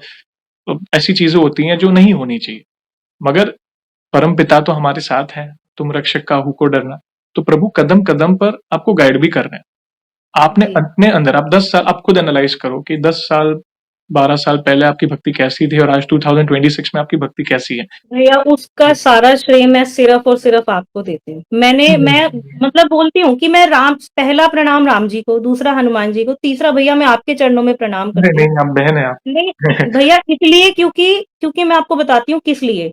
ऐसी चीज़ें होती हैं जो नहीं होनी चाहिए। मगर परमपिता तो हमारे साथ हैं, तुम रक्षक काहू को डरना। तो प्रभु कदम-कदम पर आपको गाइड भी कर रहे हैं। आपने जी। अपने अंदर आप 10 साल आप खुद एनालाइज़ करो कि 10 साल, 12 साल पहले आपकी भक्ति कैसी थी और आज 2026 में आपकी भक्ति कैसी है? भैया उसका सारा श्रेय मैं सिर्फ़ और सिर्फ़ आपको देती हूँ। मैं हुँ। मतलब बोलती हूँ कि मैं राम पहला प्रणाम राम जी को, दूसरा हनुमान जी को, तीसरा भैया मैं आपके चरणों में प्रणाम नहीं, करती हूँ। नहीं, आप बहन हैं आप। नहीं, भैया इसलिए क्योंकि क्योंकि मैं आपको बताती हूँ किस लिए।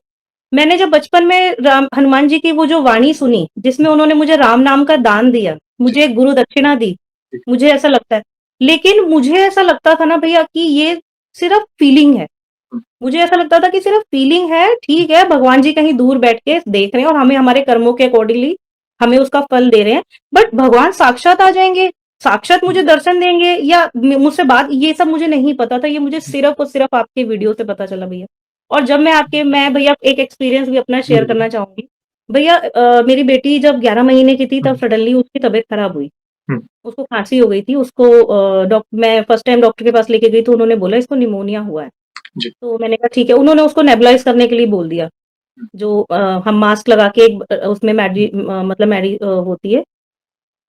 मैंने जब बचपन में राम हनुमान जी की वो जो वाणी सुनी, जिसमें उन्होंने मुझे राम नाम का दान दिया, जी, मुझे एक गुरु दक्षिणा दी, जी, मुझे ऐसा लगता है। लेकिन मुझे ऐसा लगता था ना भैया कि ये सिर्फ़ फीलिंग है। हुँ, मुझे ऐसा लगता था कि सिर्फ़ फीलिंग है, ठीक है, भगवान जी कहीं दूर बैठ के देख रहे हैं और हमें हमारे कर्मों के अकॉर्डिंगली हमें उसका फल दे रहे हैं, बट भगवान साक्षात आ जाएँगे, साक्षात मुझे दर्शन देंगे या मुझसे बात, ये सब मुझे नहीं पता था, ये मुझे सिर्फ़ और सिर्फ़ आपके वीडियो से पता चला भैया। और जब मैं भैया एक एक्सपीरियंस भी अपना शेयर करना चाहूँगी। भैया मेरी बेटी जब 11 महीने की थी तब सडनली उसकी तबीयत खराब हुई। उसको खाँसी हो गई थी, उसको मैं फर्स्ट टाइम डॉक्टर के पास लेके गई तो उन्होंने बोला इसको निमोनिया हुआ है। जी। तो मैंने कहा ठीक है, उन्होंने उसको नेबुलाइज़ करने के लिए बोल दिया। जो हम मास्क लगा के उसमें मतलब होती है।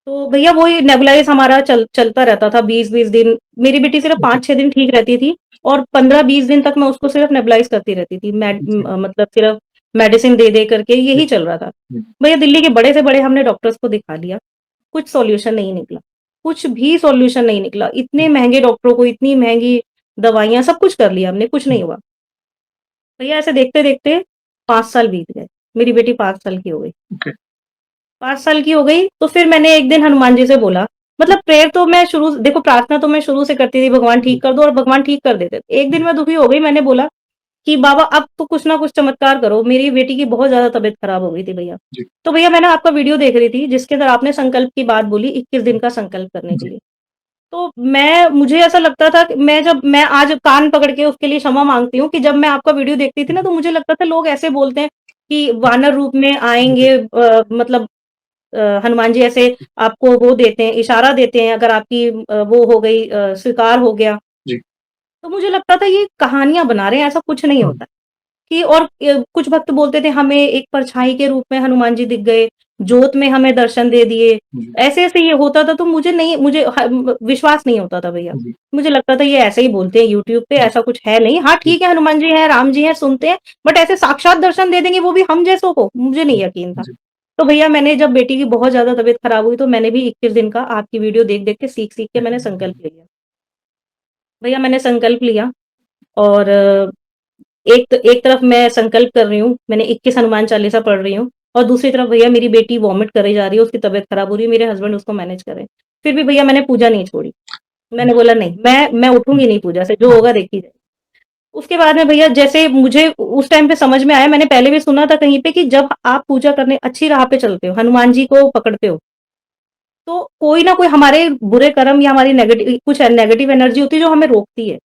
तो भैया वही नेबुलाइज़ हमारा चलता रहता था 20-20 दिन। मेरी बेटी सिर्फ़ 5-6 दिन ठीक रहती थी और 15-20 दिन तक मैं उसको सिर्फ़ नेबुलाइज़ करती रहती थी। मतलब सिर्फ़ मेडिसिन दे-दे करके यही चल रहा था। भैया दिल्ली के बड़े से बड़े हमने डॉक्टर्स को दिखा लिया, कुछ सॉल्यूशन नहीं निकला। कुछ भी सॉल्यूशन नहीं निकला। इतने महँगे डॉक्टरों को, इतनी महँगी दवाइयाँ, सब कुछ कर लिया हमने, कुछ नहीं हुआ। भैया ऐसे देखते-देखते 5 साल बीत गए। मेरी बेटी 5 साल की हो गई। ओके। 5 साल की हो गई, तो फिर मैंने एक दिन हनुमान जी से बोला, मतलब प्रेयर तो मैं शुरू देखो प्रार्थना तो मैं शुरू से करती थी, भगवान ठीक कर दो, और भगवान ठीक कर देते थे। एक दिन मैं दुखी हो गई, मैंने बोला कि बाबा अब तो कुछ ना कुछ चमत्कार करो, मेरी बेटी की बहुत ज़्यादा तबीयत खराब हो गई थी भैया। जी। तो भैया मैंने आपका वीडियो देख रही थी जिसके अंदर आपने संकल्प की बात बोली, 21 दिन का संकल्प करने के जी। लिए। तो मुझे ऐसा लगता था कि मैं आज कान पकड़ के उसके लिए क्षमा माँगती हूँ कि जब मैं आपका वीडियो देखती थी ना, तो मुझे लगता था लोग ऐसे बोलते हैं कि वानर रूप में आएँगे, मतलब हनुमान जी ऐसे आपको वो देते हैं, इशारा देते हैं, अगर आपकी वो हो गई, स्वीकार हो गया। जी। तो मुझे लगता था ये कहानियाँ बना रहे हैं, ऐसा कुछ नहीं होता। कि और कुछ भक्त बोलते थे हमें एक परछाई के रूप में हनुमान जी दिख गए, जोत में हमें दर्शन दे दिए। जी। ऐसे-ऐसे ये होता था तो मुझे विश्वास नहीं होता था भैया। जी। मुझे लगता था ये ऐसे ही बोलते हैं यूट्यूब पे, जी। ऐसा कुछ है नहीं। हाँ, जी। ठीक है हनुमान जी हैं, राम जी हैं, सुनते हैं, बट ऐसे साक्षात दर्शन दे देंगे वो भी हम जैसों को, मुझे नहीं यकीन था। जी। तो भैया मैंने जब बेटी की बहुत ज़्यादा तबीयत खराब हुई तो मैंने भी 21 दिन का आपकी वीडियो देख-देख के, सीख-सीख के मैंने संकल्प ले लिया। भैया मैंने संकल्प लिया और एक तरफ मैं संकल्प कर रही हूँ, मैंने 21 हनुमान चालीसा पढ़ रही हूँ और दूसरी तरफ भैया मेरी बेटी वॉमिट करे जा रही है, उसकी तबीयत खराब हो रही है, मेरे हस्बैंड उसको मैनेज कर रहे हैं। फिर भी भैया मैंने पूजा नहीं छोड़ी। मैंने बोला नहीं, मैं उठूँगी नहीं पूजा से, जो होगा देखी जाएगी। उसके बाद में भैया जैसे मुझे उस टाइम पे समझ में आया, मैंने पहले भी सुना था कहीं पे कि जब आप पूजा करने अच्छी राह पे चलते हो, हनुमान जी को पकड़ते हो, तो कोई ना कोई हमारे बुरे कर्म या हमारी कुछ नेगेटिव एनर्जी होती है जो हमें रोकती है।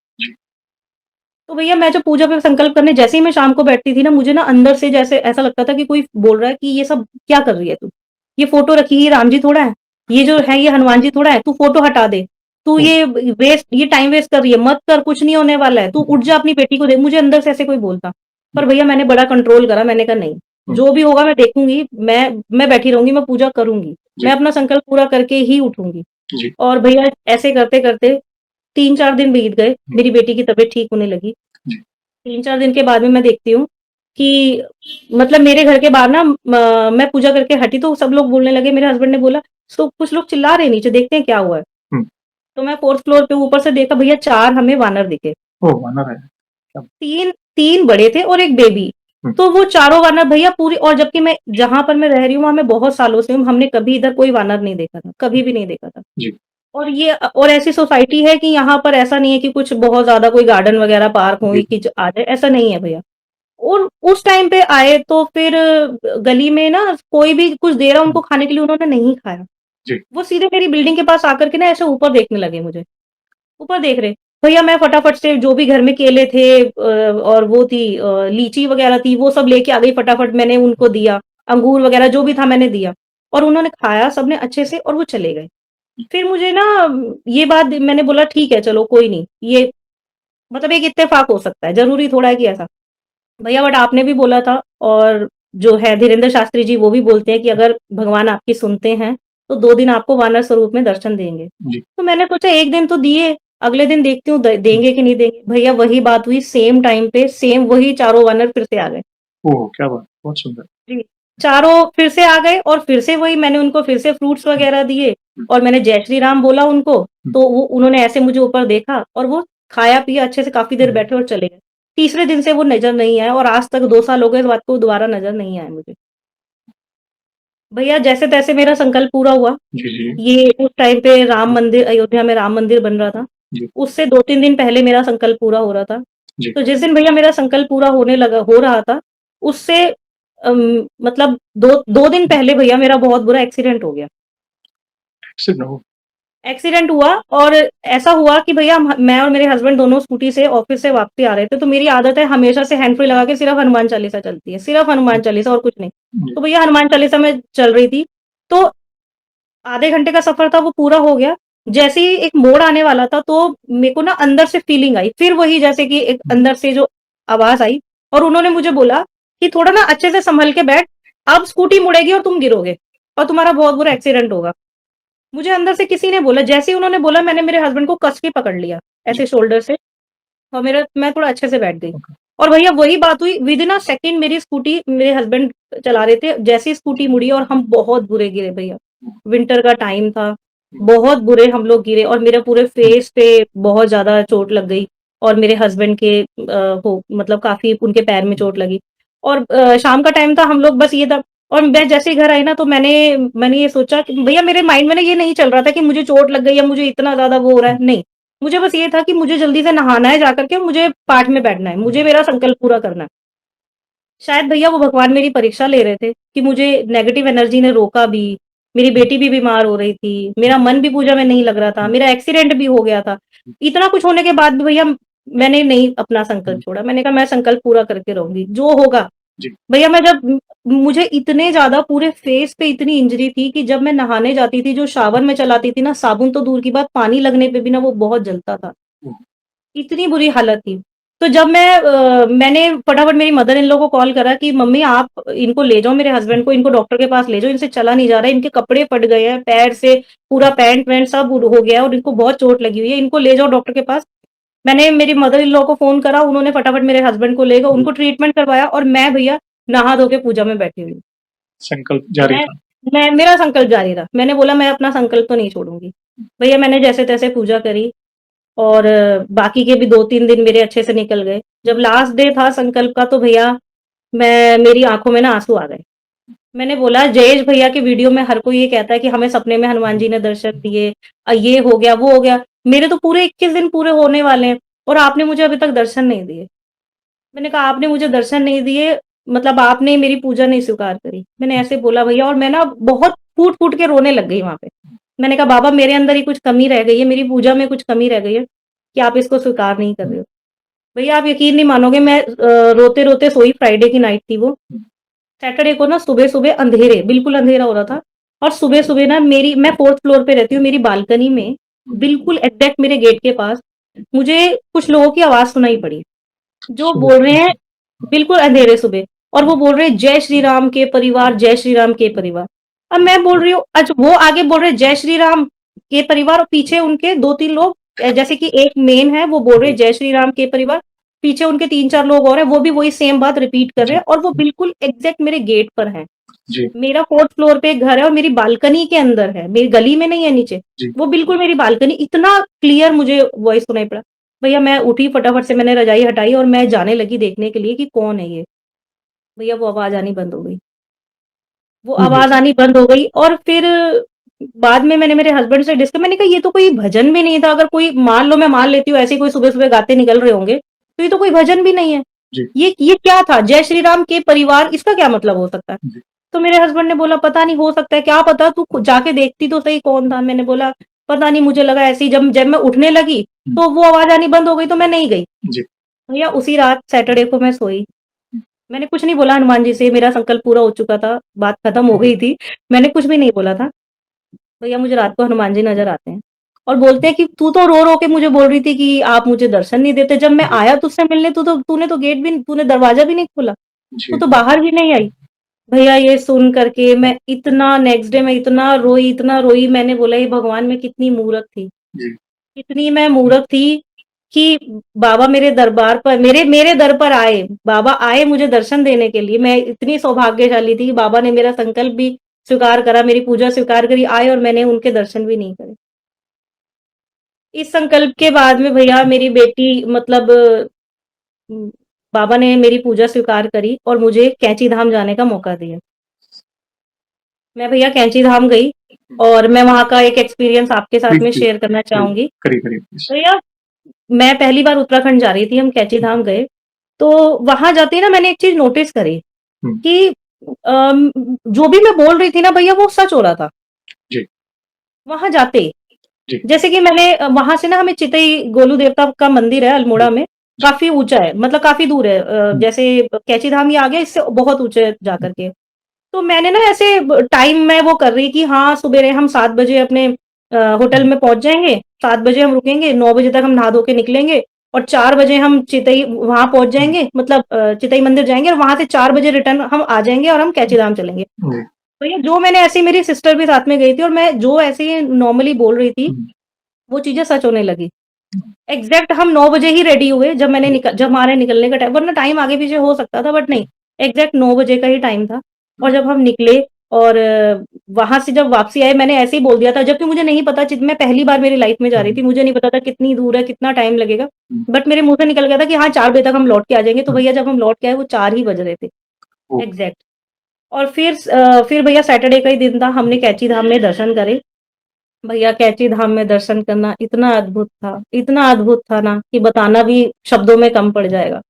तो भैया मैं जब पूजा पे संकल्प करने जैसे ही मैं शाम को बैठती थी ना, मुझे ना अंदर से जैसे ऐसा लगता था कि कोई बोल रहा है कि ये सब क्या कर रही है तू? ये फ़ोटो रखी, ये राम जी थोड़ा है। ये जो है ये हनुमान जी थोड़ा है, तू फ़ोटो हटा दे। तू ओह! ये टाइम वेस्ट कर रही है, मत कर, कुछ नहीं होने वाला है। तू उठ जा, अपनी बेटी को देख। मुझे अंदर से ऐसे कोई बोलता। पर भैया मैंने बड़ा कंट्रोल करा, मैंने कहा नहीं, हुँ। जो भी होगा मैं देखूँगी, मैं बैठी रहूँगी, मैं पूजा करूँगी। जी। मैं अपना संकल्प पूरा करके ही उठूँगी। जी। और भैया ऐसे करते-करते 3-4 दिन बीत गए, हुँ। मेरी बेटी की तबीयत ठीक होने लगी। जी। 3-4 दिन के बाद में मैं देखती हूँ कि मतलब मेरे घर के बाहर ना मैं पूजा करके हटी तो सब लोग बोलने लगे, मेरे हस्बैंड ने बोला, "सो कुछ लोग चिल्ला रहे हैं नीचे, देखते हैं क्या हुआ है?" हुँ। तो मैं 4th फ्लोर पे ऊपर से देखा भैया 4 हमें वानर दिखे। ओह! वानर है। क्या 3 बड़े थे और 1 बेबी। हुँ। तो वो चारों वानर भैया पूरी, और जबकि मैं जहाँ पर मैं रह रही हूँ वहाँ मैं बहुत सालों से हूँ, हमने कभी इधर कोई वानर नहीं देखा था, कभी भी नहीं देखा था। जी। और और ऐसी सोसाइटी है कि यहाँ पर ऐसा नहीं है कि कुछ बहुत ज़्यादा कोई गार्डन वगैरह पार्क हो जी। कि ज आ जाए, ऐसा नहीं है भैया। और उस टाइम पे आए तो फिर गली में ना कोई भी कुछ दे रहा हुँ। उनको खाने के लिए, उन्होंने नहीं खाया। जी। वो सीधे मेरी बिल्डिंग के पास आकर के ना ऐसे ऊपर देखने लगे मुझे, ऊपर देख रहे। भैया मैं फटाफट से जो भी घर में केले थे और वो थी लीची वगैरह थी, वो सब लेके आ गई फटाफट, मैंने उनको दिया। अंगूर वगैरह जो भी था मैंने दिया और उन्होंने खाया सबने अच्छे से और वो चले गए। फिर मुझे ना ये बात मैंने बोला ठीक है चलो कोई नहीं, ये मतलब एक इत्तेफ़ाक हो सकता है, ज़रूरी थोड़ा है कि ऐसा। भैया बट आपने भी बोला था और जो है धीरेंद्र शास्त्री जी वो भी बोलते हैं कि अगर भगवान आपकी सुनते हैं, तो 2 दिन आपको वानर स्वरूप में दर्शन देंगे। जी। तो मैंने सोचा 1 दिन तो दिए, अगले दिन देखती हूँ हुँ। देंगे कि नहीं देंगे। भैया वही बात हुई, सेम टाइम पे सेम वही चारों वानर फिर से आ गए। ओह! क्या बात! बहुत सुंदर। जी। चारों फिर से आ गए और फिर से वही मैंने उनको फिर से फ्रूट्स हुँ। वगैरह दिए हुँ। और मैंने जय श्री राम बोला उनको, हुँ। तो वो उन्होंने ऐसे मुझे ऊपर देखा और वो खाया-पिया अच्छे से काफ़ी देर हुँ। बैठे और चले गए। तीसरे दिन से वो नज़र नहीं आए और आज तक 2 साल हो गए इस बात को, दोबारा नज़र नहीं आए मुझे। भैया जैसे-तैसे मेरा संकल्प पूरा हुआ। जी। जी। ये उस टाइम पे राम मंदिर, अयोध्या में राम मंदिर बन रहा था। जी। उससे 2-3 दिन पहले मेरा संकल्प पूरा हो रहा था। जी। तो जिस दिन भैया मेरा संकल्प पूरा हो रहा था, उससे मतलब 2 दिन पहले भैया मेरा बहुत बुरा एक्सीडेंट हो गया। एक्सीडेंट हो एक्सीडेंट हुआ और ऐसा हुआ कि भैया मैं और मेरे हस्बैंड दोनों स्कूटी से ऑफिस से वापसी आ रहे थे, तो मेरी आदत है हमेशा से हैंड फ्री लगा के सिर्फ हनुमान चालीसा चलती है, सिर्फ हनुमान चालीसा और कुछ नहीं। जी, तो भैया हनुमान चालीसा में चल रही थी, तो आधे घंटे का सफ़र था वो पूरा हो गया। जैसे ही एक मोड़ आने वाला था तो मेरे को ना अंदर से फीलिंग आई, फिर वही जैसे कि एक अंदर से जो आवाज़ आई और उन्होंने मुझे बोला कि थोड़ा ना अच्छे से सँभल के बैठ, अब स्कूटी मुड़ेगी और तुम गिरोगे और तुम्हारा बहुत बुरा एक्सीडेंट होगा। मुझे अंदर से किसी ने बोला, जैसे ही उन्होंने बोला मैंने मेरे हस्बैंड को कस के पकड़ लिया, जी, ऐसे शोल्डर से और मैं थोड़ा अच्छे से बैठ गई। ओके, और भैया वही बात हुई विदिन अ सेकंड मेरी स्कूटी मेरे हस्बैंड चला रहे थे, जैसे ही स्कूटी मुड़ी और हम बहुत बुरे गिरे भैया। विंटर का टाइम था, बहुत बुरे हम लोग गिरे और मेरे पूरे फेस पे बहुत ज़्यादा चोट लग गई और मेरे हस्बैंड के हो मतलब काफ़ी उनके पैर में चोट लगी। और शाम का टाइम था हम लोग बस ये था और मैं जैसे ही घर आई ना तो मैंने ये सोचा कि भैया मेरे माइंड में ना ये नहीं चल रहा था कि मुझे चोट लग गई या मुझे इतना ज़्यादा वो हो रहा है, नहीं। मुझे बस ये था कि मुझे जल्दी से नहाना है जाकर के, मुझे पाठ में बैठना है, मुझे मेरा संकल्प पूरा करना है। शायद भैया वो भगवान मेरी परीक्षा ले रहे थे कि मुझे नेगेटिव एनर्जी ने रोका भी, मेरी बेटी भी बीमार हो रही थी, मेरा मन भी पूजा में नहीं लग रहा था, मेरा एक्सीडेंट भी हो गया था। इतना कुछ होने के बाद भी भैया मैंने नहीं अपना संकल्प छोड़ा। मैंने कहा मैं संकल्प पूरा करके रहूँगी, जो होगा। जी, भैया मैं जब मुझे इतने ज़्यादा पूरे फेस पे इतनी इंजरी थी कि जब मैं नहाने जाती थी, जो शावर में चलाती थी ना, साबुन तो दूर की बात, पानी लगने पे भी ना वो बहुत जलता था। इतनी बुरी हालत थी। तो जब मैंने फटाफट मेरी मदर इन लॉ को कॉल करा कि मम्मी आप इनको ले जाओ मेरे हस्बैंड को, इनको डॉक्टर के पास ले जाओ, इनसे चला नहीं जा रहा है, इनके कपड़े फट गए हैं, पैर से पूरा पैंट-वैंट सब हो गया है और इनको बहुत चोट लगी हुई है, इनको ले जाओ डॉक्टर के पास। मैंने मेरी मदर इन लॉ को फ़ोन करा, उन्होंने फटाफट मेरे हस्बैंड को ले गए, जी, उनको ट्रीटमेंट करवाया और मैं भैया नहा धो के पूजा में बैठी हुई हूँ। संकल्प जारी मैं था। मैं मेरा संकल्प जारी रहा। मैंने बोला मैं अपना संकल्प तो नहीं छोड़ूँगी। भैया मैंने जैसे-तैसे पूजा करी और बाकी के भी 2-3 दिन मेरे अच्छे से निकल गए। जब लास्ट डे था संकल्प का तो भैया मेरी आँखों में ना आँसू आ गए। मैंने बोला जयेश भैया के वीडियो में हर कोई ये कहता है कि हमें सपने में हनुमान जी ने दर्शन दिए, ये हो गया, वो हो गया। मेरे तो पूरे 21 दिन पूरे होने वाले हैं और आपने मुझे अभी तक दर्शन नहीं दिए। मैंने कहा आपने मुझे दर्शन नहीं दिए, मतलब आपने मेरी पूजा नहीं स्वीकार करी। मैंने ऐसे बोला भैया और मैं ना बहुत फूट-फूट के रोने लग गई वहाँ पे। मैंने कहा बाबा मेरे अंदर ही कुछ कमी रह गई है, मेरी पूजा में कुछ कमी रह गई है, कि आप इसको स्वीकार नहीं कर रहे हो। भैया आप यकीन नहीं मानोगे मैं रोते-रोते सोई, फ्राइडे की नाइट थी वो। सैटरडे को ना सुबह-सुबह अंधेरे, बिल्कुल अंधेरा हो रहा था और सुबह-सुबह ना मैं 4th फ्लोर पे रहती हूँ, मेरी बालकनी में बिल्कुल एग्ज़ैक्ट मेरे गेट के पास मुझे कुछ लोगों की आवाज़ सुनाई पड़ी। जो सुबह बोल रहे हैं जी, बिल्कुल अंधेरे सुबह और वो बोल रहे हैं जय श्री राम के परिवार, जय श्री राम के परिवार। अब मैं बोल रही हूँ अच्छा वो आगे बोल रहे हैं जय श्री राम के परिवार और पीछे उनके 2-3 लोग जैसे कि एक मेन है वो बोल रहे जी, हैं जय श्री राम के परिवार, पीछे उनके 3-4 लोग और हैं वो भी वही सेम बात रिपीट कर रहे जी, हैं और वो बिल्कुल एग्ज़ैक्ट मेरे गेट पर हैं। जी, मेरा 4th फ्लोर पे एक घर है और मेरी बालकनी के अंदर है, मेरी गली में नहीं है नीचे। जी, वो बिल्कुल मेरी बालकनी इतना क्लियर मुझे वॉइस सुनाई पड़ा। भैया मैं उठी फटाफट से मैंने रज़ाई हटाई और मैं जाने लगी देखने के लिए कि कौन है ये? भैया वो आवाज़ आनी बंद हो गई। वो हो गया आवाज़ आनी बंद हो गई और फिर बाद में मैंने मेरे हस्बैंड से मैंने कहा ये तो कोई भजन भी नहीं था, अगर कोई मान लो मैं मान लेती हूँ ऐसे ही कोई सुबह-सुबह गाते निकल रहे होंगे, तो ये तो कोई भजन भी नहीं है। जी, ये क्या था? जय श्री राम के परिवार इसका क्या मतलब हो सकता है? जी, तो मेरे हस्बैंड ने बोला पता नहीं हो सकता है, क्या पता तू जाके देखती तो सही कौन था? मैंने बोला पता नहीं मुझे लगा ऐसे ही जब जब मैं उठने लगी, हुँ, तो वो आवाज़ आनी बंद हो गई तो मैं नहीं गई। जी, भैया उसी रात सैटरडे को मैं सोई। मैंने कुछ नहीं बोला हनुमान जी से, मेरा संकल्प पूरा हो चुका था, बात खत्म हो जी, गई थी। मैंने कुछ भी नहीं बोला था। भैया मुझे रात को हनुमान जी नज़र आते हैं और बोलते हैं कि तू तो रो-रो के मुझे बोल रही थी कि आप मुझे दर्शन नहीं देते। जब मैं जी, आया तुझसे मिलने तूने तो गेट भी तूने दरवाज़ा भी नहीं खोला। तू जी, तो बाहर भी नहीं आई। भैया ये सुन करके मैं इतना नेक्स्ट डे मैं इतना रोई मैंने बोला ये भगवान मैं कितनी मूर्ख थी। जी, इतनी मैं मूर्ख थी कि बाबा मेरे दरबार पर मेरे मेरे दर पर आए। बाबा आए मुझे दर्शन देने के लिए। मैं इतनी सौभाग्यशाली थी कि बाबा ने मेरा संकल्प भी स्वीकार करा, मेरी पूजा स्वीकार करी, आए और मैंने उनके दर्शन भी नहीं करे। इस संकल्प के बाद में भैया मेरी बेटी मतलब उम, बाबा ने मेरी पूजा स्वीकार करी और मुझे कैंची धाम जाने का मौका दिया। मैं भैया कैंची धाम गई और मैं वहाँ का एक एक्सपीरियंस आपके साथ प्लीज़, में प्लीज़, शेयर करना करिए, चाहूँगी। करिए, करिए प्लीज़। भैया मैं पहली बार उत्तराखंड जा रही थी, हम कैंची धाम गए, तो वहाँ जाते ही ना मैंने एक चीज़ नोटिस करी हुँ, कि जो भी मैं बोल रही थी ना भैया वो सच हो रहा था, जी, वहाँ जाते ही। जी, जैसे कि मैंने वहाँ से ना हमें चितई गोलू देवता का मंदिर है जी, अल्मोड़ा में, जी, काफ़ी ऊँचा है, मतलब काफ़ी दूर है हुँ, जैसे कैंची धाम ही आ गया इससे बहुत ऊँचे जा कर के। तो मैंने ना ऐसे टाइम में वो कर रही कि हाँ, सुबेरे हम 7 बजे अपने होटल हुँ, में पहुँच जाएँगे, 7 बजे हम रुकेंगे, 9 बजे तक हम नहा धो के निकलेंगे और 4 बजे हम चितई वहाँ पहुँच हुँ, जाएँगे मतलब चितई मंदिर जाएँगे और वहाँ से 4 बजे रिटर्न हम आ जाएँगे और हम कैंची धाम चलेंगे। जी, तो ये जो मैंने ऐसे ही मेरी सिस्टर भी साथ में गई थी और मैं जो ऐसे ही नॉर्मली बोल रही थी, हुँ, वो चीज़ें सच होने लगी। एग्ज़ैक्ट हम 9 बजे ही रेडी हुए जब हमारे निकलने का टाइम वरना टाइम आगे-पीछे हो सकता था बट नहीं, एग्ज़ैक्ट 9 बजे का ही टाइम था और जब हम निकले और वहाँ से जब वापसी आए मैंने ऐसे ही बोल दिया था जबकि मुझे नहीं पता मैं पहली बार मेरी लाइफ़ में जा रही हुँ, थी, मुझे नहीं पता था कितनी दूर है, कितना टाइम लगेगा। हुँ, बट मेरे मुँह से निकल गया था कि हाँ, 4 बजे तक हम लौट के आ जाएँगे, तो हुँ, भैया जब हम लौट के आए वो 4 ही बज रहे थे, ओह! एग्ज़ैक्ट। और फिर भैया सैटरडे का ही दिन था, हमने कैंची धाम में दर्शन करे। भैया कैंची धाम में दर्शन करना इतना अद्भुत था ना कि बताना भी शब्दों में कम पड़ जाएगा।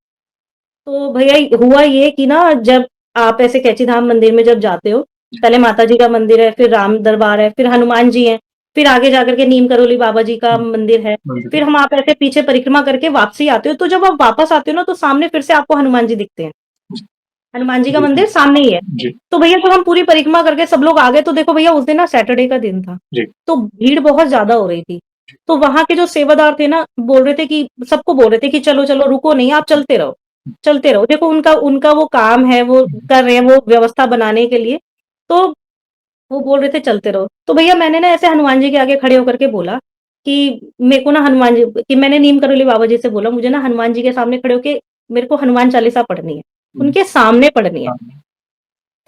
तो भैया हुआ ये कि ना जब आप ऐसे कैंची धाम मंदिर में जब जाते हो, पहले माता जी का मंदिर है, फिर राम दरबार है, फिर हनुमान जी हैं, फिर आगे जाकर के नीम करोली बाबा जी का हुँ, मंदिर है, मंदिर फिर हम आप ऐसे पीछे परिक्रमा करके वापसी आते हो, तो जब आप वापस आते हो ना तो सामने फिर से आपको हनुमान जी दिखते हैं। जी, हनुमान जी का जी, मंदिर सामने ही है। जी, तो भैया जब हम पूरी परिक्रमा करके सब लोग आ गए तो देखो भैया उस दिन ना सैटरडे का दिन था। जी, तो भीड़ बहुत ज़्यादा हो रही थी। तो वहाँ के जो सेवादार थे ना बोल रहे थे कि सबको बोल रहे थे कि चलो, चलो रुको नहीं आप चलते रहो, चलते रहो। देखो उनका उनका वो काम है, वो हुँ, कर रहे हैं वो व्यवस्था बनाने के लिए। तो वो बोल रहे थे चलते रहो। तो भैया मैंने ना ऐसे हनुमान जी के आगे खड़े होकर के बोला कि मेरे को ना हनुमान जी कि मैंने नीम करोली बाबा जी से बोला मुझे ना हनुमान जी के सामने खड़े होके मेरे को हनुमान चालीसा पढ़नी है। हुँ, उनके सामने पढ़नी है। हाँ,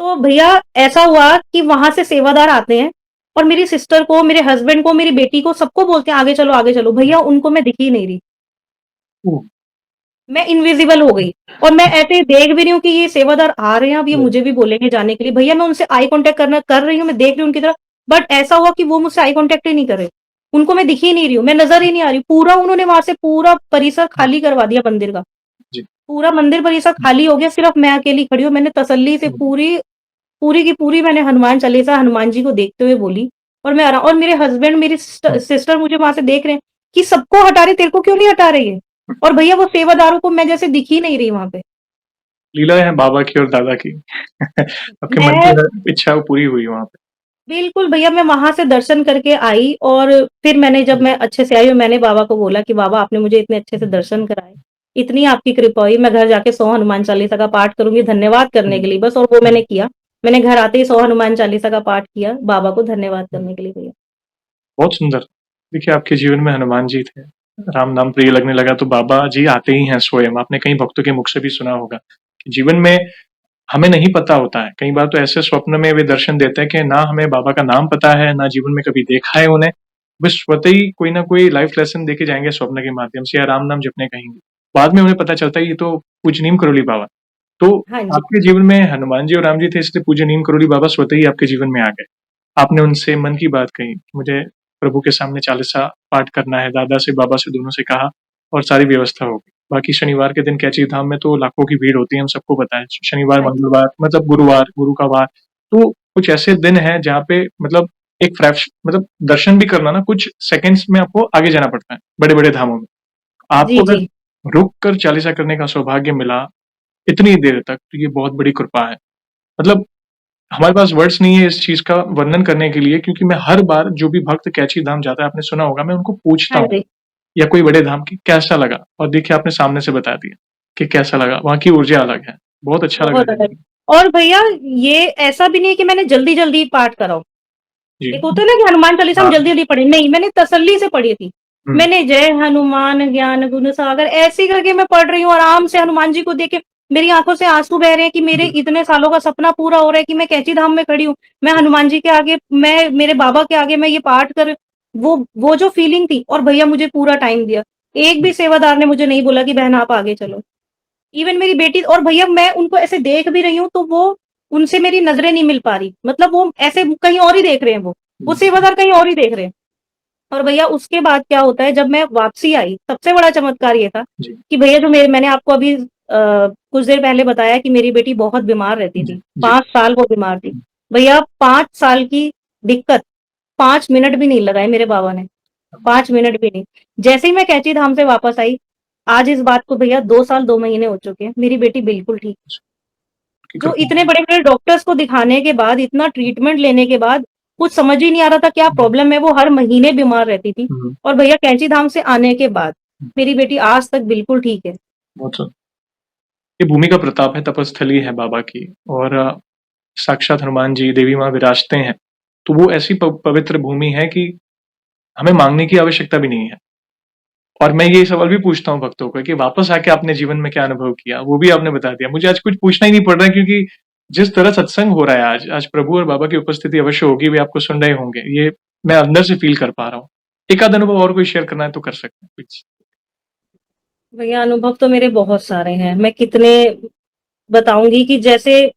तो भैया ऐसा हुआ कि वहाँ से सेवादार आते हैं और मेरी सिस्टर को, मेरे हस्बैंड को, मेरी बेटी को सबको बोलते हैं आगे चलो, आगे चलो। भैया उनको मैं दिख ही नहीं रही। ओह! मैं इनविजिबल हो गई और मैं ऐसे देख भी रही हूँ कि ये सेवादार आ रहे हैं, अब ये जी, मुझे भी बोलेंगे जाने के लिए। भैया मैं उनसे आई कॉन्टैक्ट करना कर रही हूँ, मैं देख रही हूँ उनकी तरफ, बट ऐसा हुआ कि वो मुझसे आई कॉन्टैक्ट ही नहीं कर रहे। उनको मैं दिख ही नहीं रही हूँ, मैं नज़र ही नहीं आ रही हूँ। पूरा उन्होंने वहाँ से पूरा परिसर खाली करवा दिया मंदिर का। जी, पूरा मंदिर परिसर खाली हो गया, सिर्फ मैं अकेली खड़ी हूँ। मैंने तसल्ली से हुँ, पूरी की पूरी मैंने हनुमान चालीसा हनुमान जी को देखते हुए बोली और मैं और मेरे हस्बैंड, मेरी हुँ, सिस्टर मुझे वहाँ से देख रहे हैं कि सबको हटा रही, तेरे को क्यों नहीं हटा रही है? और भैया वो सेवादारों को मैं जैसे दिख ही नहीं रही वहाँ पे। लीला है बाबा की और दादा की। आपके मन की मैं हर इच्छा पूरी हुई वहाँ पे। बिल्कुल भैया मैं वहाँ से दर्शन करके आई और फिर मैंने जब हुँ, मैं अच्छे से आई और मैंने बाबा को बोला कि बाबा आपने मुझे इतने अच्छे से हुँ, दर्शन कराए, इतनी आपकी कृपा हुई, मैं घर जाके 100 हनुमान चालीसा का पाठ करूँगी धन्यवाद करने हुँ, के लिए बस और वो मैंने हुँ, किया। मैंने घर आते ही 100 हनुमान चालीसा का पाठ किया, बाबा को धन्यवाद हुँ। करने के लिए भैया। बहुत सुंदर। देखिए, आपके जीवन में हनुमान जी थे। राम नाम प्रिय लगने लगा तो बाबा जी आते ही हैं स्वयं। आपने कई भक्तों के मुख से भी सुना होगा कि जीवन में हमें नहीं पता होता है। कई बार तो ऐसे स्वप्न में वे दर्शन देते हैं कि ना हमें बाबा का नाम पता है, ना जीवन में कभी देखा है उन्हें। बस स्वतः ही कोई ना कोई लाइफ लेसन देके जाएँगे स्वप्न के माध्यम से या राम नाम जपने कहेंगे। बाद में उन्हें पता चलता है ये तो पूज्य नीम करोली बाबा। तो हाँ जी। आपके जीवन में हनुमान जी और राम जी थे इसलिए पूज्य नीम करोली बाबा स्वतः ही आपके जीवन में आ गए। आपने उनसे मन की बात कही, मुझे प्रभु के सामने चालीसा पाठ करना है, दादा से, बाबा से दोनों से कहा और सारी व्यवस्था हो गई। बाकी शनिवार के दिन कैची धाम में तो लाखों की भीड़ होती है, हम सबको पता है। शनिवार, हाँ जी। मंगलवार मतलब गुरुवार, गुरु का वार, तो कुछ ऐसे दिन हैं जहाँ पे मतलब एक फ्रैक्श मतलब दर्शन भी करना ना कुछ सेकंड्स में आपको आगे जाना पड़ता है, बड़े-बड़े धामों में। जी, आपको अगर जी। रुक कर चालीसा करने का सौभाग्य मिला, इतनी देर तक, तो ये बहुत बड़ी कृपा है। मतलब हमारे पास वर्ड्स नहीं है इस चीज़ का वर्णन करने के लिए क्योंकि मैं हर बार जो भी भक्त कैची धाम जाता है, आपने सुना होगा, मैं उनको पूछता हाँ हूँ जी। या कोई बड़े धाम की कैसा लगा? और देखिए आपने सामने से बता दिया कि कैसा लगा, वहाँ की ऊर्जा अलग है। बहुत अच्छा लगा बहुत जान अलग। के। और भैया ये ऐसा भी नहीं है कि मैंने जल्दी-जल्दी पाठ करा हो। जी। एक होता है ना कि हनुमान चालीसा हम हाँ। जल्दी-जल्दी पढ़े, नहीं मैंने तसल्ली से पढ़ी थी। हुँ, मैंने जय हनुमान ज्ञान गुण सागर ऐसे ही करके मैं पढ़ रही हूँ आराम से हनुमान जी को देख के मेरी आँखों से आँसू बह रहे हैं कि मेरे जी, इतने सालों का सपना पूरा हो रहा है कि मैं कैंची धाम में खड़ी हूँ। मैं जी, हनुमान जी के आगे मैं मेरे बाबा के आगे मैं ये पाठ कर वो जो फीलिंग थी और भैया मुझे पूरा टाइम दिया। एक भी हुँ, सेवादार ने मुझे नहीं बोला कि बहन आप आगे चलो। इवन मेरी बेटी और भैया मैं उनको ऐसे देख भी रही हूँ तो वो उनसे मेरी नज़रें नहीं मिल पा रही। मतलब वो ऐसे कहीं और ही देख रहे हैं वो। वो हुँ, सेवादार कहीं और ही देख रहे हैं। और भैया उसके बाद क्या होता है जब मैं वापसी आई, सबसे बड़ा चमत्कार ये था जी, कि भैया जो मैंने आपको अभी कुछ देर पहले बताया कि मेरी बेटी बहुत बीमार रहती जी, थी, जी। 5 साल वो बीमार थी। भैया 5 साल की दिक्कत 5 मिनट भी नहीं लगाए मेरे बाबा ने, 5 मिनट भी नहीं। जैसे ही मैं कैंची धाम से वापस आई, आज इस बात को भैया 2 साल 2 महीने हो चुके हैं, मेरी बेटी बिल्कुल ठीक है। की जो कृपा इतने बड़े-बड़े डॉक्टर्स को दिखाने के बाद, इतना ट्रीटमेंट लेने के बाद, कुछ समझ ही नहीं आ रहा था क्या हुँ, प्रॉब्लम है, वो हर महीने बीमार रहती थी। हुँ, और भैया कैंची धाम से आने के बाद, हुँ, मेरी बेटी आज तक बिल्कुल ठीक है। बहुत स ये भूमि का प्रताप है, तपस्थली है बाबा की और साक्षात हनुमान जी, देवी माँ विराजते हैं। तो वो ऐसी पवित्र भूमि है कि हमें माँगने की आवश्यकता भी नहीं है। और मैं ये सवाल भी पूछता हूँ भक्तों को कि वापस आके आपने जीवन में क्या अनुभव किया? वो भी आपने बता दिया। मुझे आज कुछ पूछना ही नहीं पड़ रहा है क्योंकि जिस तरह सत्संग हो रहा है आज प्रभु और बाबा की उपस्थिति अवश्य होगी, वे आपको सुन रहे होंगे। ये मैं अंदर से फ़ील कर पा रहा हूँ। एक आध अनुभव और कोई शेयर करना है तो कर सकते हैं प्लीज़। भैया अनुभव तो मेरे बहुत सारे हैं, मैं कितने बताऊँगी कि जैसे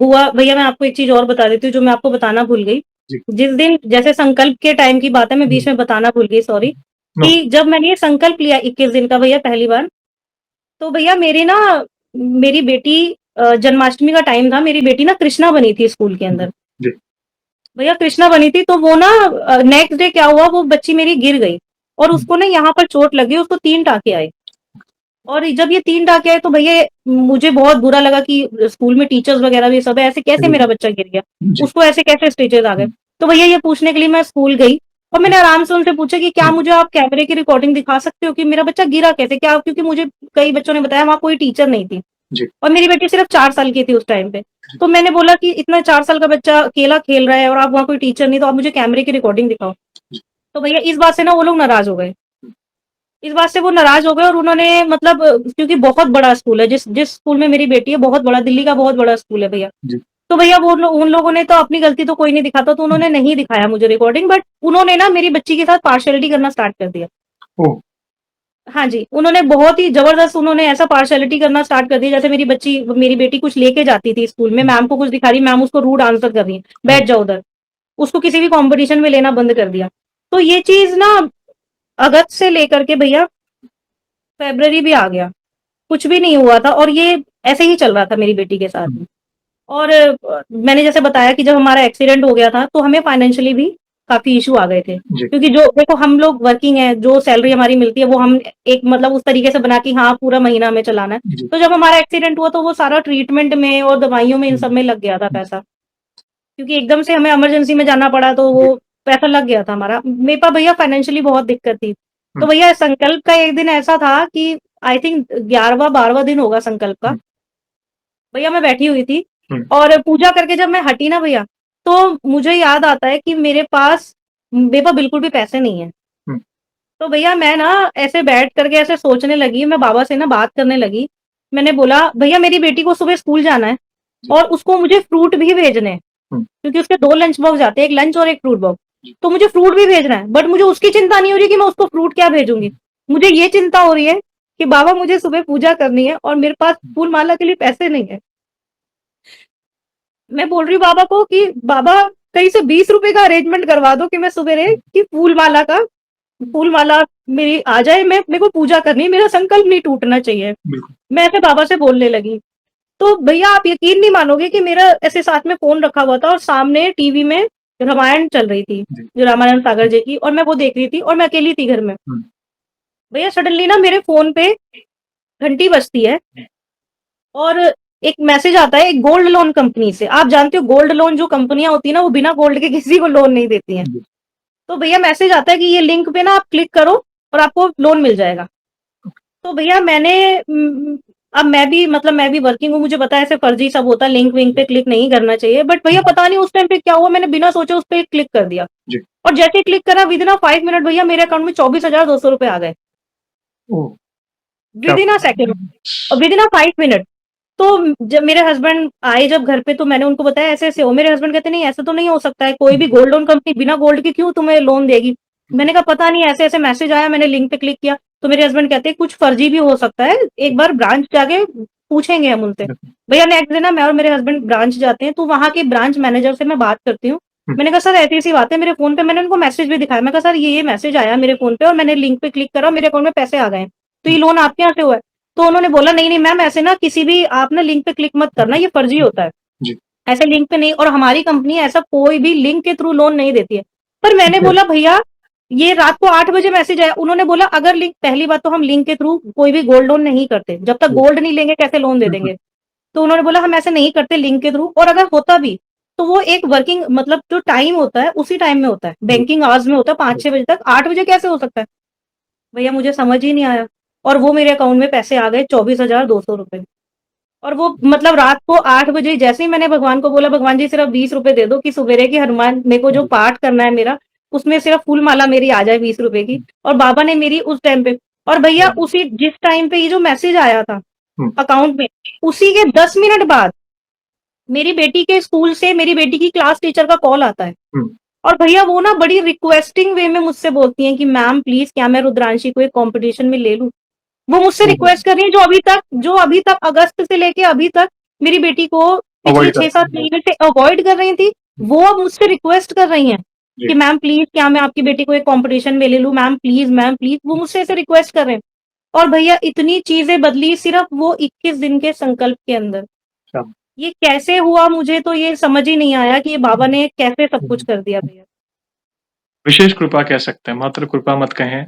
हुआ भैया मैं आपको एक चीज़ और बता देती हूँ जो मैं आपको बताना भूल गई। जी। जिस दिन जैसे संकल्प के टाइम की बात है, मैं बीच हुँ, में बताना भूल गई सॉरी, हुँ। नो कि जब मैंने ये संकल्प लिया 21 दिन का भैया पहली बार, तो भैया मेरी बेटी जन्माष्टमी का टाइम था, मेरी बेटी ना कृष्णा बनी थी स्कूल के जी, अंदर। जी। भैया कृष्णा बनी थी तो वो ना नेक्स्ट डे क्या हुआ वो बच्ची मेरी गिर गई और हुँ, उसको ना यहाँ पर चोट लगी, उसको 3 टाँके आए। और जब ये 3 टाँके आए तो भैया मुझे बहुत बुरा लगा कि स्कूल में टीचर्स वगैरह भी सब है, ऐसे कैसे जी, मेरा बच्चा गिर गया? जी। उसको ऐसे कैसे स्टिचेज़ आ गए? हुँ, तो भैया ये पूछने के लिए मैं स्कूल गई और मैंने आराम से उनसे पूछा कि क्या हुँ, मुझे आप कैमरे की रिकॉर्डिंग दिखा सकते हो कि मेरा बच्चा गिरा कैसे? क्या क्योंकि मुझे कई बच्चों ने बताया वहाँ कोई टीचर नहीं थी जी, और मेरी बेटी सिर्फ़ 4 साल की थी उस टाइम पे। जी, तो मैंने बोला कि इतना 4 साल का बच्चा अकेला खेल रहा है और आप वहाँ कोई टीचर नहीं तो आप मुझे कैमरे की रिकॉर्डिंग दिखाओ। जी। तो भैया इस बात से ना वो लोग नाराज़ हो गए। हुँ, इस बात से वो नाराज़ हो गए और उन्होंने मतलब क्योंकि बहुत बड़ा स्कूल है, जिस जिस स्कूल में मेरी बेटी है बहुत बड़ा दिल्ली का बहुत बड़ा स्कूल है भैया। जी। तो भैया वो उन लोगों ने तो अपनी गलती तो कोई नहीं दिखाता तो हुँ, उन्होंने नहीं दिखाया मुझे रिकॉर्डिंग बट उन्होंने ना मेरी बच्ची के साथ पार्शियलिटी करना स्टार्ट कर दिया। ओह! हाँ जी, उन्होंने बहुत ही ज़बरदस्त उन्होंने ऐसा पार्शियलिटी करना स्टार्ट कर दिया जैसे मेरी बेटी कुछ लेके जाती थी स्कूल में, हुँ, मैम को कुछ दिखा रही, मैम उसको रूड आंसर कर रही है, हुँ, बैठ जाओ उधर। उसको किसी भी कॉम्पिटिशन में लेना बंद कर दिया। तो ये चीज़ ना अगस्त से लेकर के भैया फ़रवरी भी आ गया। कुछ भी नहीं हुआ था और ये ऐसे ही चल रहा था मेरी बेटी के साथ हुँ, में। और मैंने जैसे बताया कि जब हमारा एक्सीडेंट हो गया था, तो हमें फाइनेंशियली भी काफ़ी इश्यू आ गए थे। जी, क्योंकि जो देखो हम लोग वर्किंग हैं, जो सैलरी हमारी मिलती है वो हम एक मतलब उस तरीके से बना कि हाँ, पूरा महीना हमें चलाना है। जी। तो जब हमारा एक्सीडेंट हुआ तो वो सारा ट्रीटमेंट में और दवाइयों में इन हुँ, सब में लग गया था हुँ, पैसा। क्योंकि एकदम से हमें इमरजेंसी में जाना पड़ा तो जी, वो पैसा लग गया था हमारा। मेरे पास भैया फाइनेंशियली बहुत दिक्कत थी। हुँ, तो भैया संकल्प का एक दिन ऐसा था कि आई थिंक 11वाँ 12वाँ दिन होगा संकल्प का। हुँ, भैया मैं बैठी हुई थी हुँ, और पूजा करके जब मैं हटी ना भैया, तो मुझे याद आता है कि मेरे पास बिल्कुल भी पैसे नहीं है। हुँ, तो भैया मैं ना ऐसे बैठ करके ऐसे सोचने लगी, मैं बाबा से ना बात करने लगी। मैंने बोला, "भैया मेरी बेटी को सुबह स्कूल जाना है जी, और उसको मुझे फ्रूट भी भेजने हैं, हुँ, क्योंकि उसके 2 लंच बॉक्स जाते हैं, 1 लंच और 1 फ्रूट बॉक्स। जी, तो मुझे फ्रूट भी भेजना है, बट मुझे उसकी चिंता नहीं हो रही कि मैं उसको फ्रूट क्या भेजूँगी। हुँ, मुझे ये चिंता हो रही है कि बाबा मुझे सुबह पूजा करनी है और मेरे पास हुँ, फूल माला के लिए पैसे नहीं है।" मैं बोल रही हूँ बाबा को कि बाबा कहीं से ₹20 का अरेंजमेंट करवा दो कि मैं सवेरे हुँ, कि फूल माला मेरी आ जाए, मैं मेरे को पूजा करनी है, मेरा संकल्प नहीं टूटना चाहिए। बिल्कुल। मैं ऐसे बाबा से बोलने लगी। तो भैया आप यकीन नहीं मानोगे कि मेरा ऐसे साथ में फ़ोन रखा हुआ था और सामने टीवी में रामायण चल रही थी, जी, जो रामानंद सागर हुँ, जी की और मैं वो देख रही थी और मैं अकेली थी घर में। हुँ, भैया सडनली ना मेरे फ़ोन पे घंटी बजती है हुँ, और एक मैसेज आता है एक गोल्ड लोन कंपनी से। आप जानते हो गोल्ड लोन जो कंपनियाँ होती है ना वो बिना गोल्ड के किसी को लोन नहीं देती हैं। जी, तो भैया मैसेज आता है कि ये लिंक पे ना आप क्लिक करो और आपको लोन मिल जाएगा। तो भैया अब मैं भी वर्किंग हूँ, मुझे पता है ऐसे फर्जी सब होता है, लिंक विंक पे क्लिक नहीं करना चाहिए। बट भैया हुँ, पता नहीं उस टाइम पे क्या हुआ, मैंने बिना सोचे उस पे क्लिक कर दिया जी, और जैसे ही क्लिक करा विदिन 5 मिनट भैया मेरे अकाउंट में 24,200 रुपए आ गए। ओह! क्या विदिन अ सेकंड और विदिन अ 5 मिनट। तो जब मेरे हस्बैंड आए जब घर पे तो मैंने उनको बताया ऐसे-ऐसे हो, मेरे हस्बैंड कहते नहीं ऐसा तो नहीं हो सकता है, कोई भी गोल्ड लोन कंपनी बिना गोल्ड के क्यों तुम्हें लोन देगी? मैंने कहा पता नहीं ऐसे-ऐसे मैसेज आया, मैंने लिंक पे क्लिक किया, तो मेरे हस्बैंड कहते हैं कुछ फर्जी भी हो सकता है, एक बार ब्रांच जाके पूछेंगे हम उनसे। बिल्कुल। भैया नेक्स्ट डे ना मैं और मेरे हस्बैंड ब्रांच जाते हैं, तो वहाँ के ब्रांच मैनेजर से मैं बात करती हूँ। हुँ, मैंने कहा सर ऐसी-ऐसी बात है मेरे फ़ोन पे मैंने उनको मैसेज भी दिखाया, मैं कहा सर ये मैसेज आया मेरे फ़ोन पे और मैंने लिंक पे क्लिक करा, मेरे अकाउंट में पैसे आ गए हैं, तो हुँ, ये लोन आपके यहाँ से हुआ है? तो उन्होंने बोला नहीं, नहीं मैम ऐसे ना किसी भी आप ना लिंक पे क्लिक मत करना, ये फर्जी होता है। जी। ऐसे लिंक पे नहीं, और हमारी कंपनी ऐसा कोई भी लिंक के थ्रू लोन नहीं देती है। पर मैंने ठीक है। बोला भैया ये रात को 8 बजे मैसेज आया, उन्होंने बोला अगर लिंक, पहली बात तो हम लिंक के थ्रू कोई भी गोल्ड लोन नहीं करते, जब तक जी। गोल्ड नहीं लेंगे कैसे लोन दे बिल्कुल। देंगे। तो उन्होंने बोला हम ऐसे नहीं करते लिंक के थ्रू, और अगर होता भी तो वो एक वर्किंग मतलब जो टाइम होता है उसी टाइम में होता है, जी। बैंकिंग आवर्स में होता है, जी। 5-6 बजे तक, 8 बजे कैसे हो सकता है? भैया मुझे समझ ही नहीं आया, और वो मेरे अकाउंट में पैसे आ गए 24,200 रुपए। और वो मतलब रात को 8 बजे जैसे ही मैंने भगवान को बोला, भगवान जी सिर्फ 20 रुपए दे दो कि सवेरे की हनुमान मेरे को जो जी। पाठ करना है मेरा, उसमें सिर्फ फूल माला मेरी आ जाए 20 रुपए की। और बाबा ने मेरी उस टाइम पे, और भैया हुँ। उसी जिस टाइम पे ये जो मैसेज आया था हुँ। अकाउंट में, उसी के 10 मिनट बाद मेरी बेटी के स्कूल से मेरी बेटी की क्लास टीचर का कॉल आता है। हुँ। और भैया वो ना बड़ी रिक्वेस्टिंग वे में मुझसे बोलती हैं कि मैम प्लीज़ क्या मैं रुद्रांशी को एक कॉम्पिटिशन में ले लूँ? वो मुझसे ओहो! रिक्वेस्ट कर रही हैं जो अभी तक अगस्त से लेके अभी तक मेरी बेटी को पिछले अवॉइड कर 6-7 रहे हैं। महीने से अवॉइड कर रही थी, वो अब मुझसे रिक्वेस्ट कर रही हैं जी। कि मैम प्लीज़ क्या मैं आपकी बेटी को एक कॉम्पिटिशन में ले लूँ? मैम प्लीज़, वो मुझसे ऐसे रिक्वेस्ट कर रहे हैं। और भैया इतनी चीज़ें बदली सिर्फ़ वो 21 दिन के संकल्प के अंदर। अच्छा। ये कैसे हुआ मुझे तो ये समझ ही नहीं आया कि ये बाबा ने कैसे सब कुछ हुँ। कर दिया भैया। विशेष कृपा कह सकते हैं, मात्र कृपा मत कहें।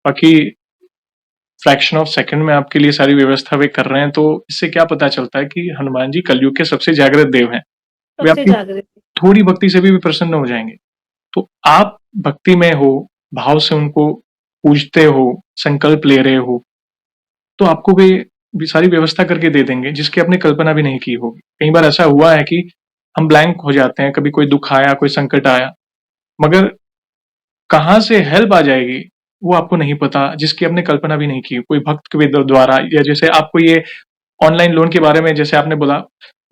बाकी फ्रैक्शन ऑफ सेकंड में आपके लिए सारी व्यवस्था वे कर रहे हैं, तो इससे क्या पता चलता है कि हनुमान जी कलयुग के सबसे जागृत देव हैं। वे सबसे आपकी जागृत। थोड़ी भक्ति से भी प्रसन्न हो जाएँगे। तो आप भक्ति में हो, भाव से उनको पूजते हो, संकल्प ले रहे हो, तो आपको वे भी सारी व्यवस्था करके दे देंगे, जिसकी आपने कल्पना भी नहीं की होगी। कई बार ऐसा हुआ है कि हम ब्लैंक हो जाते हैं, कभी कोई दुःख आया, कोई संकट आया, मगर कहाँ से हेल्प आ जाएगी, वो आपको नहीं पता, जिसकी आपने कल्पना भी नहीं की। कोई भक्त के द्वारा, या जैसे आपको ये ऑनलाइन लोन के बारे में जैसे आपने बोला,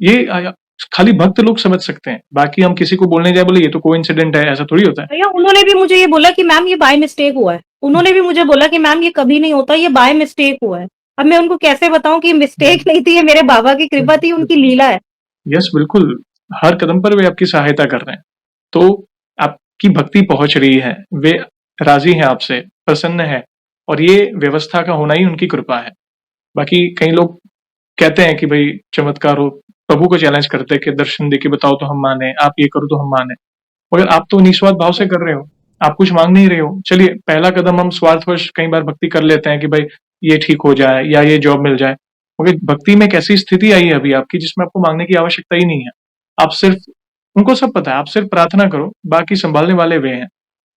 ये खाली भक्त लोग समझ सकते हैं। बाकी हम किसी को बोलने जाए, बोले ये तो कोइंसिडेंट है, ऐसा थोड़ी होता है। भैया उन्होंने भी मुझे ये बोला कि मैम ये बाय मिस्टेक हुआ है। उन्होंने भी मुझे बोला कि मैम ये कभी नहीं होता, ये बाय मिस्टेक हुआ है। अब मैं उनको कैसे बताऊँ कि मिस्टेक नहीं थी, ये मेरे बाबा की कृपा थी, उनकी लीला है। यस, बिल्कुल, हर कदम पर वे आपकी सहायता कर रहे हैं। तो आपकी भक्ति पहुँच रही है, वे राज़ी हैं आपसे, प्रसन्न हैं, और ये व्यवस्था का होना ही उनकी कृपा है। बाकी कई लोग कहते हैं कि भई चमत्कार हो, प्रभु को चैलेंज करते हैं कि दर्शन देके बताओ तो हम माने, आप ये करो तो हम माने। मगर आप तो निस्वार्थ भाव से कर रहे हो, आप कुछ माँग नहीं रहे हो। चलिए, पहला कदम हम स्वार्थवश कई बार भक्ति कर लेते हैं कि भई ये ठीक हो जाए या ये जॉब मिल जाए। मगर भक्ति में एक ऐसी स्थिति आई है अभी आपकी, जिसमें आपको माँगने की आवश्यकता ही नहीं है। आप सिर्फ, उनको सब पता है, आप सिर्फ प्रार्थना करो, बाकी सँभालने वाले वे हैं।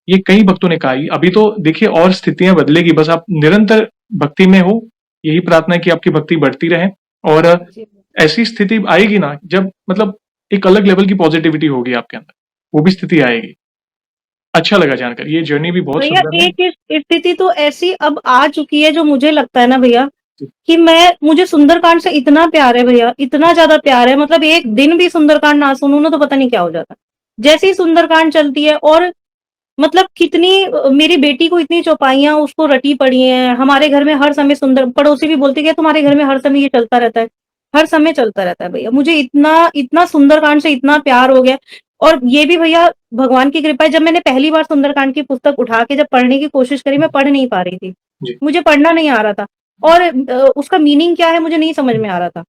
ये कई भक्तों ने कहा ही। अभी तो देखिए और स्थितियाँ बदलेगी, बस आप निरंतर भक्ति में हो, यही प्रार्थना है कि आपकी भक्ति बढ़ती रहे, और जी। ऐसी स्थिति आएगी ना, जब मतलब एक अलग लेवल की पॉज़िटिविटी होगी आपके अंदर, वो भी स्थिति आएगी। अच्छा लगा जानकर, ये जर्नी भी बहुत भैया सुंदर है। एक स्थिति तो ऐसी अब आ चुकी है जो मुझे लगता है ना भैया जी। कि मुझे सुंदरकांड से इतना प्यार है भैया, इतना ज़्यादा प्यार है, मतलब एक दिन भी सुंदरकांड ना सुनूँ ना तो पता नहीं क्या हो जाता है। जैसे ही सुंदरकांड चलती है, और मतलब कितनी मेरी बेटी को इतनी चौपाइयाँ उसको रटी पड़ी हैं। हमारे घर में हर समय सुंदर, पड़ोसी भी बोलती है कि तुम्हारे घर में हर समय ये चलता रहता है। हर समय चलता रहता है भैया। मुझे इतना इतना सुंदरकांड से इतना प्यार हो गया। और ये भी भैया भगवान की कृपा है, जब मैंने पहली बार सुंदरकांड की पुस्तक उठा के जब पढ़ने की कोशिश करी, मैं पढ़ नहीं पा रही थी। जी। मुझे पढ़ना नहीं आ रहा था, और उसका मीनिंग क्या है मुझे नहीं समझ में आ रहा था।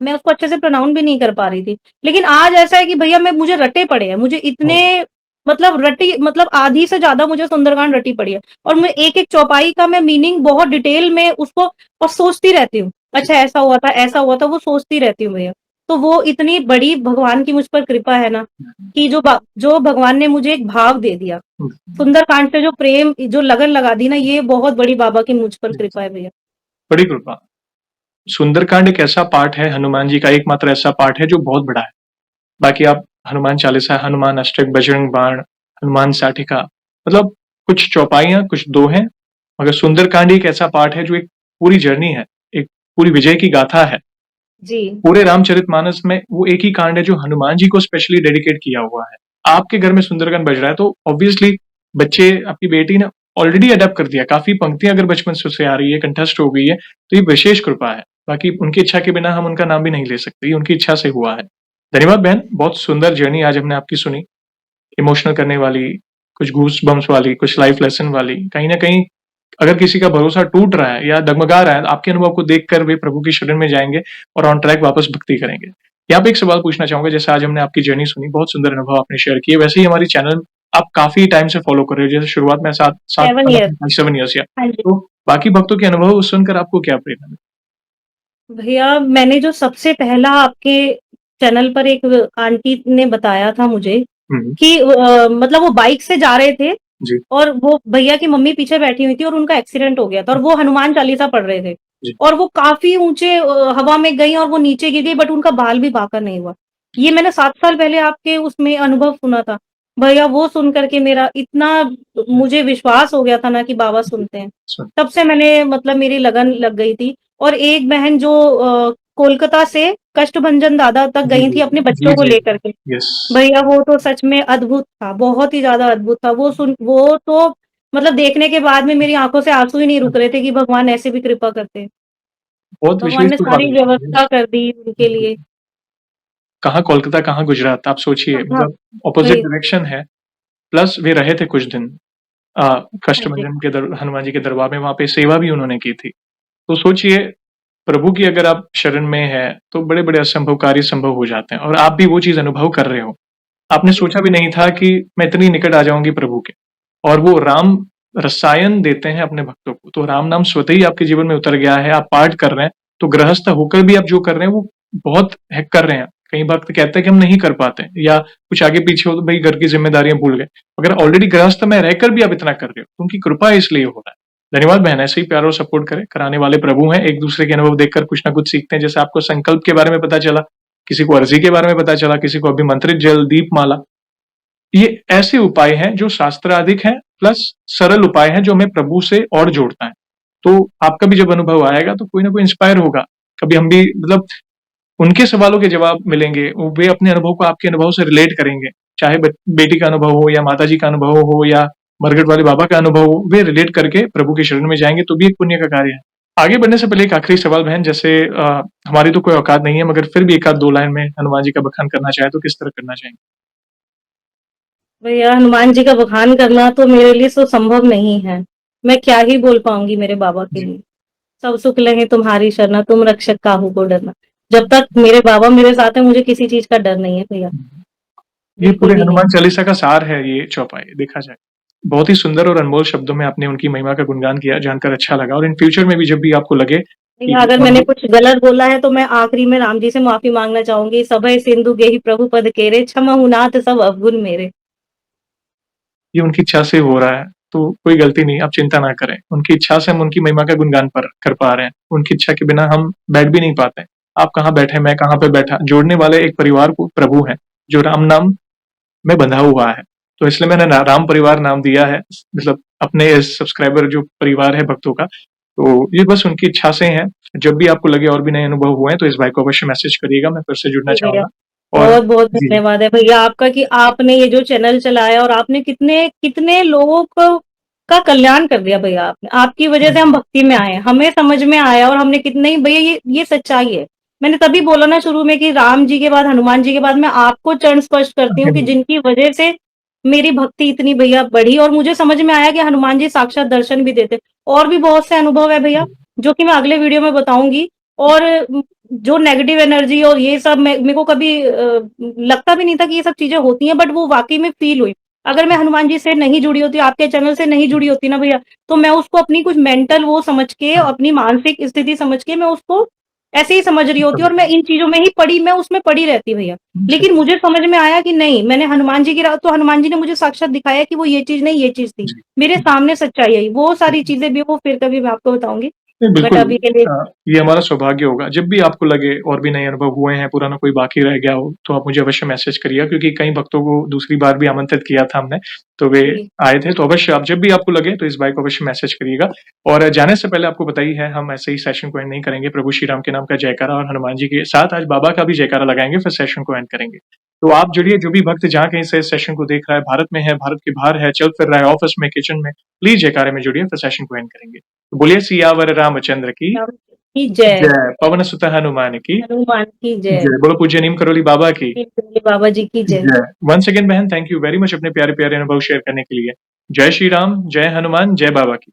मैं उसको अच्छे से प्रोनाउंस भी नहीं कर पा रही थी। लेकिन आज ऐसा है कि भैया मुझे रटे पड़े हैं। मुझे इतने हाँ। मतलब रटी, मतलब आधी से ज़्यादा मुझे सुंदरकांड रटी पड़ी है। और मैं एक-एक चौपाई का मैं मीनिंग बहुत डिटेल में उसको और सोचती रहती हूँ। जी। अच्छा ऐसा हुआ था, वो सोचती रहती हूँ भैया। तो वो इतनी बड़ी भगवान की मुझ पर कृपा है ना, कि जो भगवान ने मुझे एक भाव दे दिया। हुँ। सुंदरकांड से जो प्रेम, जो लगन लगा दी ना, ये बहुत बड़ी बाबा की मुझ पर कृपा है भैया। बड़ी कृपा। सुंदरकांड एक ऐसा पाठ है, हनुमान जी का एकमात्र ऐसा पाठ है जो बहुत बड़ा है। बाकी आप हनुमान चालीसा, हनुमान अष्टक, बजरंग बाण, हनुमान साठिका, मतलब कुछ चौपाइयाँ, कुछ दोहे, मगर सुंदरकांड ही एक ऐसा पाठ है जो एक पूरी जर्नी है, एक पूरी विजय की गाथा है। जी। पूरे रामचरितमानस में वो एक ही कांड है जो हनुमान जी को स्पेशली डेडिकेट किया हुआ है। आपके घर में सुंदरकांड बज रहा है, तो ऑब्वियसली बच्चे, आपकी बेटी ने ऑलरेडी अडॉप्ट कर दिया। काफ़ी पंक्तियाँ अगर बचपन से उसे आ रही है, कंठस्थ हो गई है, तो ये विशेष कृपा है। बाकी उनकी इच्छा के बिना हम उनका नाम भी नहीं ले सकते, ये उनकी इच्छा से हुआ है। धन्यवाद बहन, बहुत सुंदर जर्नी आज हमने आपकी सुनी। इमोशनल करने वाली, कुछ गूज़ बम्प्स वाली, कुछ लाइफ लेसन वाली, कहीं न कहीं अगर किसी का भरोसा टूट रहा है या डगमगा रहा है, आपके अनुभव को देखकर वे प्रभु की शरण में जाएँगे और ऑन ट्रैक वापस भक्ति करेंगे। यहाँ पे एक सवाल पूछना चाहूँगा, जैसे आज हमने आपकी जर्नी सुनी, बहुत सुंदर अनुभव आपने शेयर किए, वैसे ही हमारी चैनल आप काफ़ी टाइम से फ़ॉलो कर रहे हो, जैसे शुरुआत में 7 7 7 साल ईयर। आपने 7 इयर्स या हाँ जी। तो बाकी भक्तों के अनुभव सुनकर आपको क्या प्रेरणा मिली? भैया मैंने जो सबसे पहला आपके चैनल पर एक आंटी ने बताया था मुझे हुँ, हुँ। कि मतलब वो बाइक से जा रहे थे जी, और वो भैया की मम्मी पीछे बैठी हुई थी और उनका एक्सीडेंट हो गया था और वो हनुमान चालीसा पढ़ रहे थे जी। और वो काफ़ी ऊँचे हवा में गईं और वो नीचे गिर गई बट उनका बाल भी बांका नहीं हुआ। ये मैंने 7 साल पहले आपके उसमें अनुभव सुना था। भैया वो सुन कर के मेरा इतना हुँ, मुझे विश्वास हो गया था ना कि बाबा जी, सुनते हैं। सुन तब से मैंने मतलब मेरी लगन लग गई थी और एक बहन जो कोलकाता से कष्टभंजन दादा तक जी, गई जी, थी अपने जी, बच्चों को जी, लेकर के। यस। भैया वो तो सच में अद्भुत था, बहुत ही ज़्यादा अद्भुत था। वो तो मतलब देखने के बाद में मेरी आँखों से आँसू ही नहीं रुक रहे थे कि भगवान ऐसे भी कृपा करते हैं। बहुत भगवान विशेष ने रूप आ सारी गया। व्यवस्था यस, कर दी उनके बिल्कुल। लिए। कहाँ कोलकाता, कहाँ गुजरात, आप सोचिए, हाँ, हाँ, मतलब ऑपोज़िट वही। डायरेक्शन है, प्लस वे रहे थे कुछ दिन हाँ जी। कष्टभंजन के हनुमान जी के दरबार में, वहाँ पे सेवा भी उन्होंने की थी। तो सोचिए, प्रभु की अगर आप शरण में हैं, तो बड़े-बड़े असंभव कार्य संभव हो जाते हैं और आप भी वो चीज़ अनुभव कर रहे हो। आपने जी, सोचा भी नहीं था कि मैं इतनी निकट आ जाऊँगी प्रभु के, और वो राम रसायन देते हैं अपने भक्तों को, तो राम नाम स्वतः ही आपके जीवन में उतर गया है, आप पाठ कर रहे हैं, तो गृहस्थ होकर भी आप जो कर रहे हैं, वो बहुत है कर रहे हैं। कई भक्त कहते हैं कि हम नहीं कर पाते या कुछ आगे-पीछे हो तो भई घर की ज़िम्मेदारियाँ भूल गए। अगर ऑलरेडी गृहस्थ में रहकर भी आप इतना कर रहे हो, तो उनकी कृपा इसलिए हो रहा है। धन्यवाद बहन, ऐसे ही प्यार और सपोर्ट करें, कराने वाले प्रभु हैं, एक-दूसरे के अनुभव देखकर कुछ ना कुछ सीखते हैं। जैसे आपको संकल्प के बारे में पता चला, किसी को अर्जी के बारे में पता चला, किसी को अभिमंत्रित जल, दीपमाला, ये ऐसे उपाय हैं जो शास्त्राधिक हैं, प्लस सरल उपाय हैं जो हमें प्रभु से और जोड़ता है। तो आपका भी जब अनुभव आएगा तो कोई ना कोई इंस्पायर होगा। कभी हम भी, मतलब उनके सवालों के जवाब मिलेंगे, वे अपने अनुभव को आपके अनुभव से रिलेट करेंगे। चाहे बेटी का अनुभव हो या माताजी का अनुभव हो या मरघट वाले बाबा का अनुभव हो, वे रिलेट करके प्रभु की शरण में जाएँगे तो भी एक पुण्य का कार्य है। आगे बढ़ने से पहले एक आखिरी सवाल बहन, जैसे हमारी तो कोई औकात नहीं है, मगर फिर भी 1 आध 2 लाइन में हनुमान जी का बखान करना चाहें तो किस तरह करना चाहेंगे? भैया हनुमान जी का बखान करना तो मेरे लिए तो संभव नहीं है। मैं क्या ही बोल पाऊँगी मेरे बाबा के जी। लिए। सब सुख लहे तुम्हारी शरणा, तुम रक्षक काहू को डरना। जब तक मेरे बाबा मेरे साथ हैं, मुझे किसी चीज़ का डर नहीं है भैया, ये बिल्कुल पूरे भी नहीं। हनुमान चालीसा का सार है ये चौपाई, देखा जाए। बहुत ही सुंदर और अनमोल शब्दों में आपने उनकी महिमा का गुणगान किया, जानकर अच्छा लगा, और इन फ्यूचर में भी जब भी आपको लगे कि भैया अगर हम मैंने भी, कुछ गलत बोला है तो मैं आखिरी में राम जी से माफ़ी माँगना चाहूँगी। सभय सिंधु गेहि प्रभु पद केरे, क्षमहु नाथ सब अवगुण मेरे। ये उनकी इच्छा से हो रहा है, तो कोई गलती नहीं, आप चिंता ना करें। उनकी इच्छा से हम उनकी महिमा का गुणगान पर कर पा रहे हैं। उनकी इच्छा के बिना हम बैठ भी नहीं पाते। आप कहाँ बैठे, मैं कहाँ पे बैठा, जोड़ने वाले एक परिवार को प्रभु हैं, जो राम नाम में बंधा हुआ है। तो इसलिए मैंने राम परिवार नाम दिया है, मतलब अपने सब्सक्राइबर जो परिवार है भक्तों का। तो ये बस उनकी इच्छा से है। जब भी आपको लगे और भी नए अनुभव हुए हैं तो इस भाई को अवश्य मैसेज करिएगा, मैं फिर से जुड़ना जी भैया, चाहूंगा। और बहुत-बहुत जी, धन्यवाद है भैया आपका कि आपने ये जो चैनल चलाया और आपने कितने कितने लोगों को का कल्याण कर दिया भैया आपने। आपकी वजह से हम भक्ति में आए हैं, हमें समझ में आया और हमने कितने भैया ये सच्चाई है। मैंने तभी बोला ना शुरू में कि राम जी के बाद, हनुमान जी के बाद मैं आपको चरण स्पर्श करती हूँ कि धन्यवाद। जिनकी वजह से मेरी भक्ति इतनी भैया बढ़ी और मुझे समझ में आया कि हनुमान जी साक्षात दर्शन भी देते। और भी बहुत से अनुभव है भैया, जो कि मैं अगले वीडियो में बताऊँगी और जो नेगेटिव एनर्जी और ये सब मैं मेरे को कभी लगता भी नहीं था कि ये सब चीज़ें होती हैं, बट वो वाक़ई में फ़ील हुई। अगर मैं हनुमान जी से नहीं जुड़ी होती, आपके चैनल से नहीं जुड़ी होती ना भैया, तो मैं उसको अपनी कुछ मेंटल वो समझ के, अपनी मानसिक स्थिति समझ के मैं उसको ऐसे ही समझ रही होती और मैं इन चीज़ों में ही पड़ी मैं उसमें पड़ी रहती भैया। लेकिन मुझे समझ में आया कि नहीं, मैंने हनुमान जी की राह तो हनुमान जी ने मुझे साक्षात दिखाया कि वो ये चीज़ नहीं, ये चीज़ थी। जी, मेरे सामने सच्चाई आई। वो सारी चीज़ें भी वो फिर कभी मैं आपको बताऊँगी। नहीं, बट बिल्कुल। अभी के लिए ये हमारा सौभाग्य होगा। जब भी आपको लगे और भी नए अनुभव हुए हैं, पुराना कोई बाकी रह गया हो, तो आप मुझे अवश्य मैसेज करिएगा, क्योंकि कई भक्तों को दूसरी बार भी आमंत्रित किया था हमने, तो वे जी, आए थे। तो अवश्य आप जब भी आपको लगे तो इस भाई को अवश्य मैसेज करिएगा। और जाने से पहले आपको बताई है, हम ऐसे ही सेशन को एंड नहीं करेंगे। प्रभु श्री राम के नाम का जयकारा और हनुमान जी के साथ आज बाबा का भी जयकारा लगाएँगे, फिर सेशन को एंड करेंगे। तो आप जुड़िए, जो भी भक्त जहाँ कहीं से इस सेशन को देख रहा है, भारत में है, भारत के बाहर है, चल फिर रहा है, ऑफ़िस में, किचन में, प्लीज़ जयकारे में जुड़िए, फिर सेशन को एंड करेंगे। तो बोलिए सियावर रामचंद्र की राम की जय, जय, पवन सुत हनुमान की हनुमान की जय, जय, बोलो पूज्य नीम करोली बाबा की श्री भोले बाबा जी की जय। जय। वंस अगेन बहन, थैंक यू वेरी मच अपने प्यारे-प्यारे अनुभव शेयर करने के लिए। जय श्री राम, जय हनुमान, जय बाबा की।